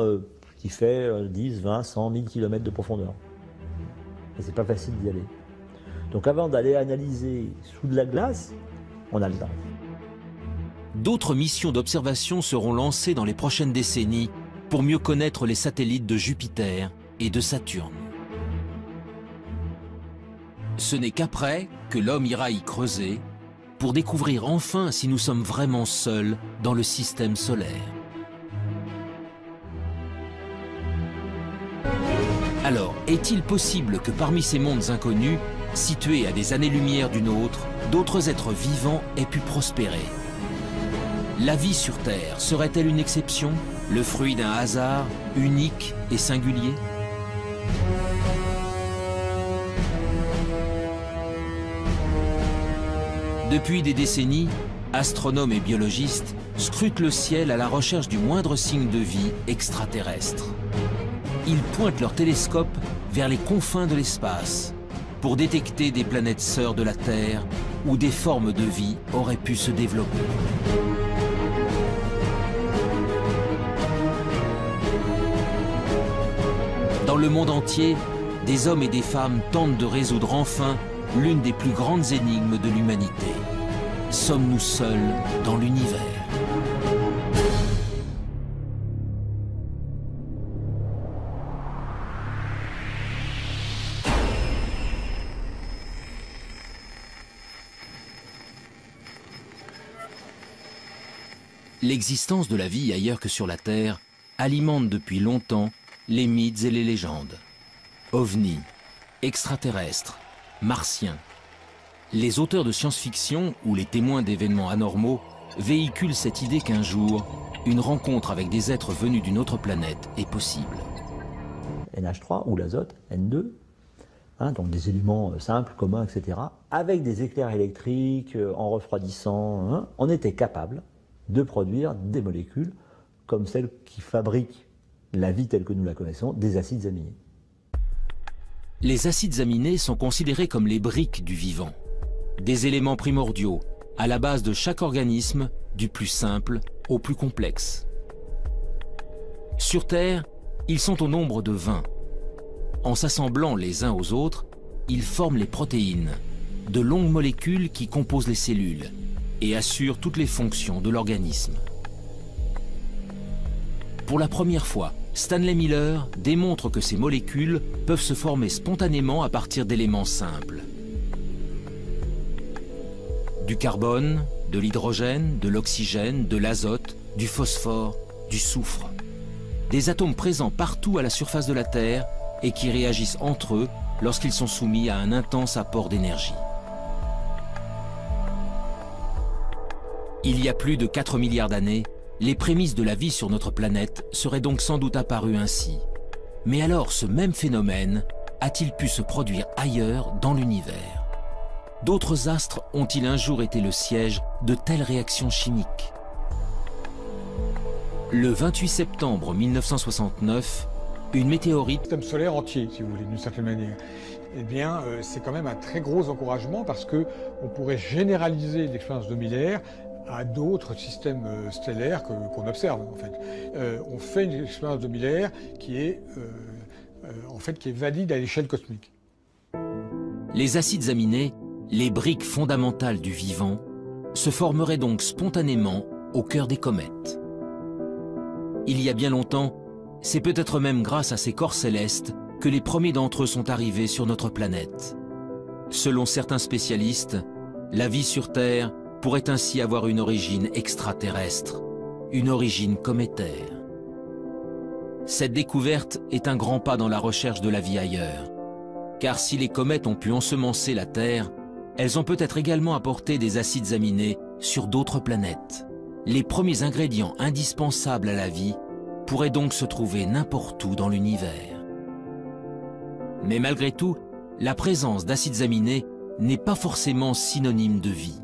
qui fait 10, 20, 100, 1000 km de profondeur. Et c'est pas facile d'y aller. Donc avant d'aller analyser sous de la glace, on a le temps. D'autres missions d'observation seront lancées dans les prochaines décennies pour mieux connaître les satellites de Jupiter et de Saturne. Ce n'est qu'après que l'homme ira y creuser pour découvrir enfin si nous sommes vraiment seuls dans le système solaire. Alors, est-il possible que parmi ces mondes inconnus, situés à des années-lumière du nôtre, d'autres êtres vivants aient pu prospérer? La vie sur Terre serait-elle une exception, le fruit d'un hasard unique et singulier? Depuis des décennies, astronomes et biologistes scrutent le ciel à la recherche du moindre signe de vie extraterrestre. Ils pointent leurs télescopes vers les confins de l'espace pour détecter des planètes sœurs de la Terre où des formes de vie auraient pu se développer. Dans le monde entier, des hommes et des femmes tentent de résoudre enfin l'une des plus grandes énigmes de l'humanité. Sommes-nous seuls dans l'univers? L'existence de la vie ailleurs que sur la Terre alimente depuis longtemps les mythes et les légendes. OVNI, extraterrestres, martiens. Les auteurs de science-fiction ou les témoins d'événements anormaux véhiculent cette idée qu'un jour, une rencontre avec des êtres venus d'une autre planète est possible. NH3 ou l'azote, N2, donc des éléments simples, communs, etc., avec des éclairs électriques en refroidissant, on était capable de produire des molécules comme celles qui fabriquent la vie telle que nous la connaissons, des acides aminés. Les acides aminés sont considérés comme les briques du vivant, des éléments primordiaux à la base de chaque organisme, du plus simple au plus complexe. Sur Terre, ils sont au nombre de 20. En s'assemblant les uns aux autres, ils forment les protéines, de longues molécules qui composent les cellules et assurent toutes les fonctions de l'organisme. Pour la première fois, Stanley Miller démontre que ces molécules peuvent se former spontanément à partir d'éléments simples. Du carbone, de l'hydrogène, de l'oxygène, de l'azote, du phosphore, du soufre. Des atomes présents partout à la surface de la Terre et qui réagissent entre eux lorsqu'ils sont soumis à un intense apport d'énergie. Il y a plus de 4 milliards d'années, les prémices de la vie sur notre planète seraient donc sans doute apparues ainsi. Mais alors ce même phénomène a-t-il pu se produire ailleurs dans l'univers? D'autres astres ont-ils un jour été le siège de telles réactions chimiques? Le 28 septembre 1969, une météorite... Le système solaire entier, si vous voulez, d'une certaine manière. Eh bien, c'est quand même un très gros encouragement parce qu'on pourrait généraliser l'expérience de Miller à d'autres systèmes stellaires qu'on observe, en fait. On fait une expérience de Miller qui est valide à l'échelle cosmique. Les acides aminés, les briques fondamentales du vivant, se formeraient donc spontanément au cœur des comètes. Il y a bien longtemps, c'est peut-être même grâce à ces corps célestes que les premiers d'entre eux sont arrivés sur notre planète. Selon certains spécialistes, la vie sur Terre pourrait ainsi avoir une origine extraterrestre, une origine cométaire. Cette découverte est un grand pas dans la recherche de la vie ailleurs. Car si les comètes ont pu ensemencer la Terre, elles ont peut-être également apporté des acides aminés sur d'autres planètes. Les premiers ingrédients indispensables à la vie pourraient donc se trouver n'importe où dans l'univers. Mais malgré tout, la présence d'acides aminés n'est pas forcément synonyme de vie.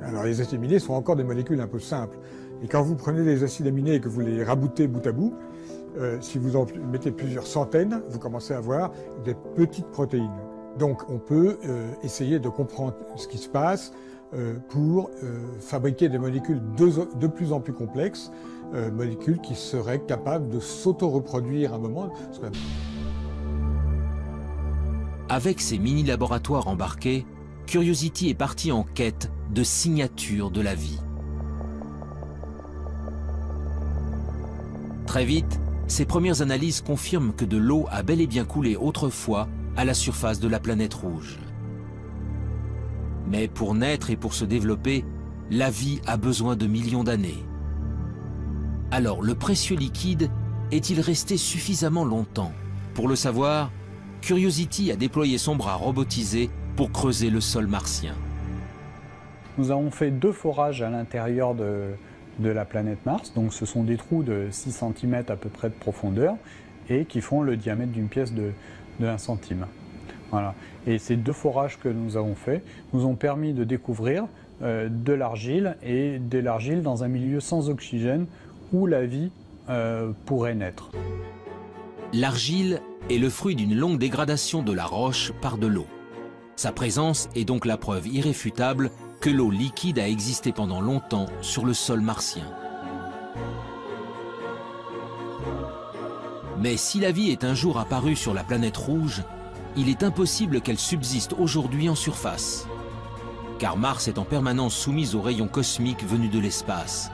Alors les acides aminés sont encore des molécules un peu simples. Et quand vous prenez des acides aminés et que vous les raboutez bout à bout, si vous en mettez plusieurs centaines, vous commencez à avoir des petites protéines. Donc on peut essayer de comprendre ce qui se passe pour fabriquer des molécules de plus en plus complexes, molécules qui seraient capables de s'auto-reproduire à un moment. Avec ses mini-laboratoires embarqués, Curiosity est parti en quête de signatures de la vie. Très vite, ses premières analyses confirment que de l'eau a bel et bien coulé autrefois à la surface de la planète rouge. Mais pour naître et pour se développer, la vie a besoin de millions d'années. Alors, le précieux liquide est-il resté suffisamment longtemps? Pour le savoir, Curiosity a déployé son bras robotisé pour creuser le sol martien. Nous avons fait 2 forages à l'intérieur de la planète Mars. Donc ce sont des trous de 6 cm à peu près de profondeur et qui font le diamètre d'une pièce de 1 centime. Voilà. Et ces 2 forages que nous avons faits nous ont permis de découvrir de l'argile et de l'argile dans un milieu sans oxygène où la vie pourrait naître. L'argile est le fruit d'une longue dégradation de la roche par de l'eau. Sa présence est donc la preuve irréfutable que l'eau liquide a existé pendant longtemps sur le sol martien. Mais si la vie est un jour apparue sur la planète rouge, il est impossible qu'elle subsiste aujourd'hui en surface. Car Mars est en permanence soumise aux rayons cosmiques venus de l'espace.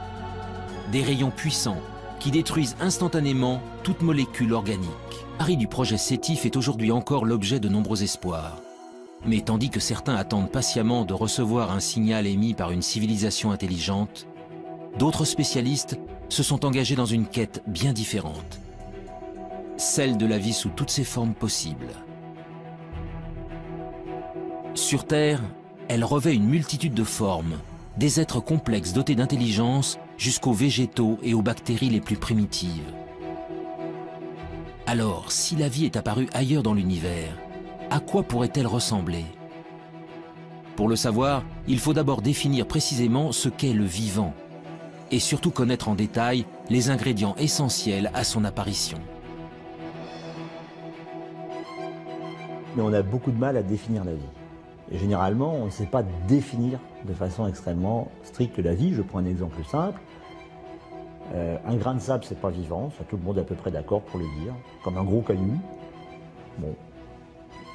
Des rayons puissants qui détruisent instantanément toute molécule organique. Harry du projet SETI fait aujourd'hui encore l'objet de nombreux espoirs. Mais tandis que certains attendent patiemment de recevoir un signal émis par une civilisation intelligente, d'autres spécialistes se sont engagés dans une quête bien différente. Celle de la vie sous toutes ses formes possibles. Sur Terre, elle revêt une multitude de formes, des êtres complexes dotés d'intelligence jusqu'aux végétaux et aux bactéries les plus primitives. Alors, si la vie est apparue ailleurs dans l'univers, à quoi pourrait-elle ressembler? Pour le savoir, il faut d'abord définir précisément ce qu'est le vivant, et surtout connaître en détail les ingrédients essentiels à son apparition. Mais on a beaucoup de mal à définir la vie. Et généralement, on ne sait pas définir de façon extrêmement stricte la vie. Je prends un exemple simple. Un grain de sable, c'est pas vivant, ça tout le monde est à peu près d'accord pour le dire, comme un gros caillou. Bon.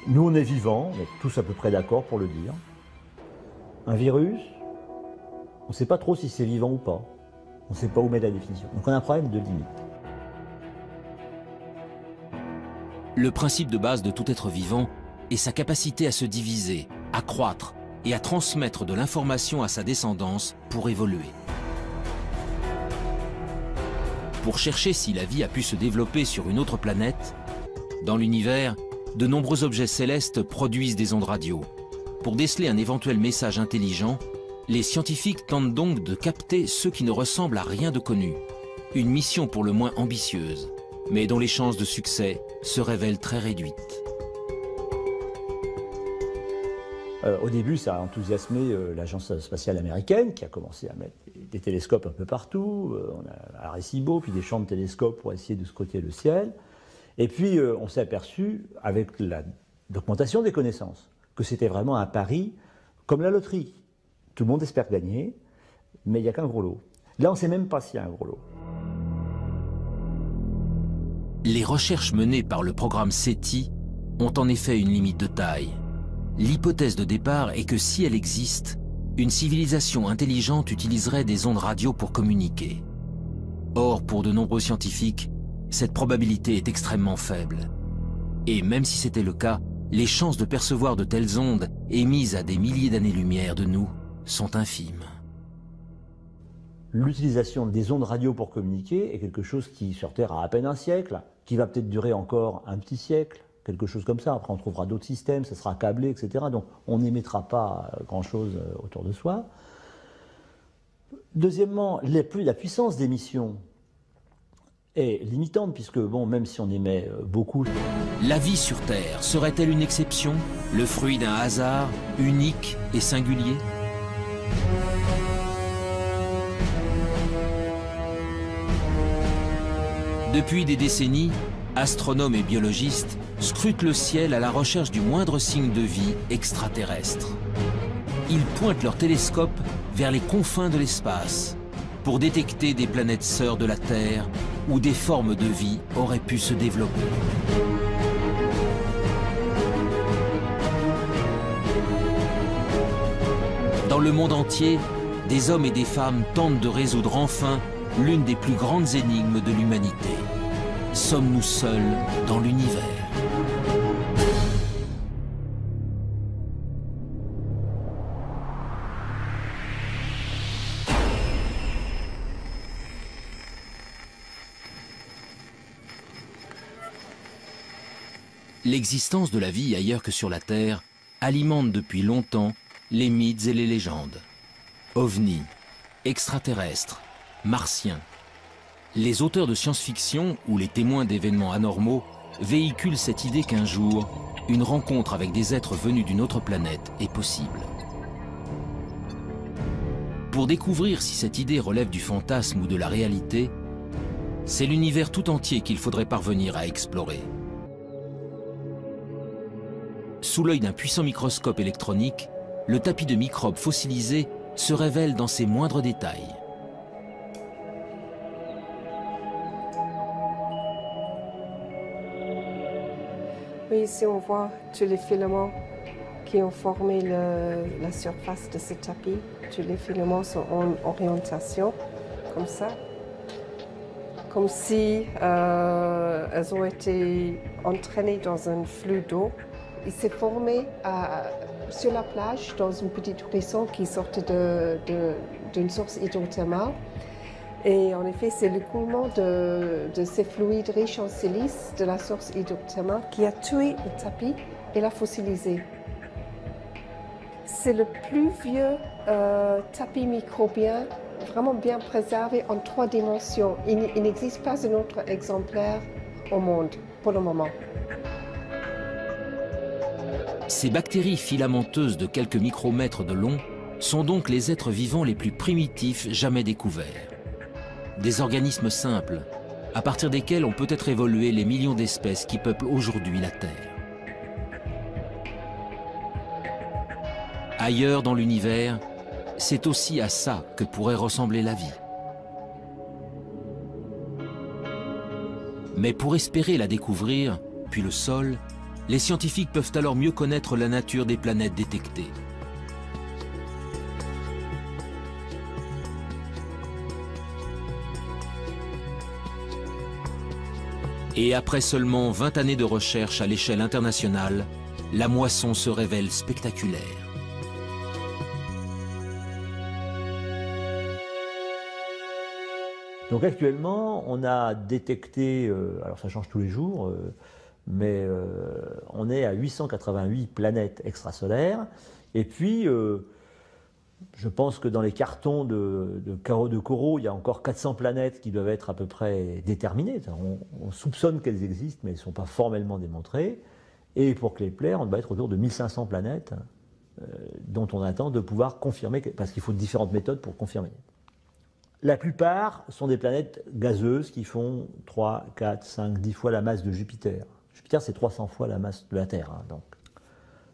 Nous, on est vivants, on est tous à peu près d'accord pour le dire. Un virus, on ne sait pas trop si c'est vivant ou pas. On ne sait pas où mettre la définition. Donc on a un problème de limite. Le principe de base de tout être vivant est sa capacité à se diviser, à croître et à transmettre de l'information à sa descendance pour évoluer. Pour chercher si la vie a pu se développer sur une autre planète, dans l'univers, de nombreux objets célestes produisent des ondes radio. Pour déceler un éventuel message intelligent, les scientifiques tentent donc de capter ceux qui ne ressemblent à rien de connu. Une mission pour le moins ambitieuse, mais dont les chances de succès se révèlent très réduites. Au début, ça a enthousiasmé l'agence spatiale américaine qui a commencé à mettre des télescopes un peu partout. On a Arecibo, puis des champs de télescopes pour essayer de scruter le ciel. Et puis, on s'est aperçu, avec l'augmentation des connaissances, que c'était vraiment un pari comme la loterie. Tout le monde espère gagner, mais il n'y a qu'un gros lot. Là, on ne sait même pas s'il y a un gros lot. Les recherches menées par le programme SETI ont en effet une limite de taille. L'hypothèse de départ est que si elle existe, une civilisation intelligente utiliserait des ondes radio pour communiquer. Or, pour de nombreux scientifiques, cette probabilité est extrêmement faible. Et même si c'était le cas, les chances de percevoir de telles ondes émises à des milliers d'années-lumière de nous sont infimes. L'utilisation des ondes radio pour communiquer est quelque chose qui, sur Terre, a à peine un siècle, qui va peut-être durer encore un petit siècle, quelque chose comme ça. Après, on trouvera d'autres systèmes, ça sera câblé, etc. Donc, on n'émettra pas grand-chose autour de soi. Deuxièmement, la puissance d'émission est limitante, puisque bon, même si on émet beaucoup... La vie sur Terre serait-elle une exception, le fruit d'un hasard unique et singulier ? Depuis des décennies, astronomes et biologistes scrutent le ciel à la recherche du moindre signe de vie extraterrestre. Ils pointent leurs télescopes vers les confins de l'espace pour détecter des planètes sœurs de la Terre où des formes de vie auraient pu se développer. Dans le monde entier, des hommes et des femmes tentent de résoudre enfin l'une des plus grandes énigmes de l'humanité. Sommes-nous seuls dans l'univers ? L'existence de la vie ailleurs que sur la Terre alimente depuis longtemps les mythes et les légendes. OVNI, extraterrestres, martiens. Les auteurs de science-fiction ou les témoins d'événements anormaux véhiculent cette idée qu'un jour, une rencontre avec des êtres venus d'une autre planète est possible. Pour découvrir si cette idée relève du fantasme ou de la réalité, c'est l'univers tout entier qu'il faudrait parvenir à explorer. Sous l'œil d'un puissant microscope électronique, le tapis de microbes fossilisés se révèle dans ses moindres détails. Oui, ici on voit tous les filaments qui ont formé la surface de ce tapis. Tous les filaments sont en orientation, comme ça. Comme si elles ont été entraînées dans un flux d'eau. Il s'est formé sur la plage, dans une petite ruisseau qui sortait d'une source hydrothermale. Et en effet, c'est l'écoulement de ces fluides riches en silice de la source hydrothermale qui a tué le tapis et l'a fossilisé. C'est le plus vieux tapis microbien vraiment bien préservé en 3 dimensions. Il n'existe pas un autre exemplaire au monde pour le moment. Ces bactéries filamenteuses de quelques micromètres de long sont donc les êtres vivants les plus primitifs jamais découverts. Des organismes simples, à partir desquels ont peut-être évolué les millions d'espèces qui peuplent aujourd'hui la Terre. Ailleurs dans l'univers, c'est aussi à ça que pourrait ressembler la vie. Mais pour espérer la découvrir, puis le sol, les scientifiques peuvent alors mieux connaître la nature des planètes détectées. Et après seulement 20 années de recherche à l'échelle internationale, la moisson se révèle spectaculaire. Donc actuellement, on a détecté, alors ça change tous les jours, mais on est à 888 planètes extrasolaires. Et puis, je pense que dans les cartons de coraux, il y a encore 400 planètes qui doivent être à peu près déterminées. On soupçonne qu'elles existent, mais elles ne sont pas formellement démontrées. Et pour Kepler, on doit être autour de 1500 planètes dont on attend de pouvoir confirmer, parce qu'il faut différentes méthodes pour confirmer. La plupart sont des planètes gazeuses qui font 3, 4, 5, 10 fois la masse de Jupiter. Jupiter, c'est 300 fois la masse de la Terre. Hein, donc.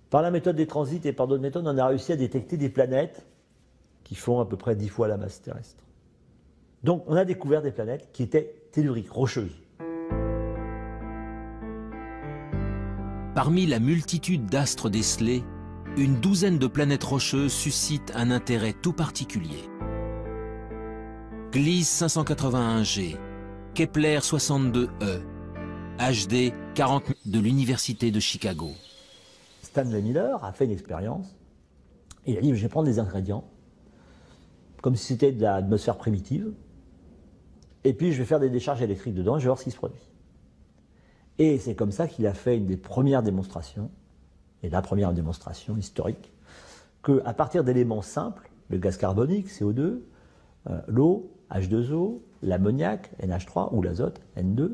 Par la méthode des transits et par d'autres méthodes, on a réussi à détecter des planètes qui font à peu près 10 fois la masse terrestre. Donc on a découvert des planètes qui étaient telluriques, rocheuses. Parmi la multitude d'astres décelés, une douzaine de planètes rocheuses suscitent un intérêt tout particulier. Gliese 581G, Kepler 62e, HD 40 de l'Université de Chicago. Stanley Miller a fait une expérience. Il a dit, je vais prendre des ingrédients, comme si c'était de l'atmosphère primitive, et puis je vais faire des décharges électriques dedans, et je vais voir ce qui se produit. Et c'est comme ça qu'il a fait une des premières démonstrations, et la première démonstration historique, qu'à partir d'éléments simples, le gaz carbonique, CO2, l'eau, H2O, l'ammoniac, NH3, ou l'azote, N2,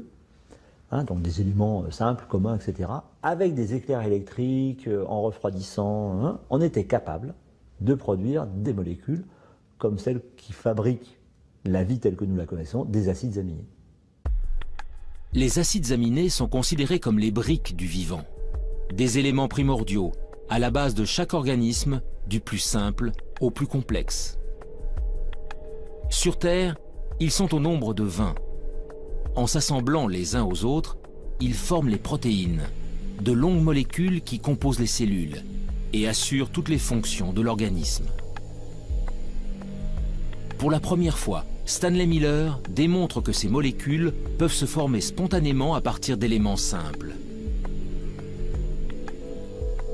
donc des éléments simples, communs, etc., avec des éclairs électriques, en refroidissant, on était capable de produire des molécules comme celles qui fabriquent la vie telle que nous la connaissons, des acides aminés. Les acides aminés sont considérés comme les briques du vivant, des éléments primordiaux à la base de chaque organisme, du plus simple au plus complexe. Sur Terre, ils sont au nombre de 20. En s'assemblant les uns aux autres, ils forment les protéines, de longues molécules qui composent les cellules et assurent toutes les fonctions de l'organisme. Pour la première fois, Stanley Miller démontre que ces molécules peuvent se former spontanément à partir d'éléments simples.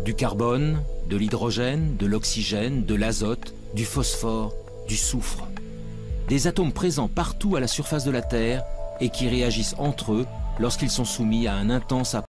Du carbone, de l'hydrogène, de l'oxygène, de l'azote, du phosphore, du soufre. Des atomes présents partout à la surface de la Terre et qui réagissent entre eux lorsqu'ils sont soumis à un intense apport.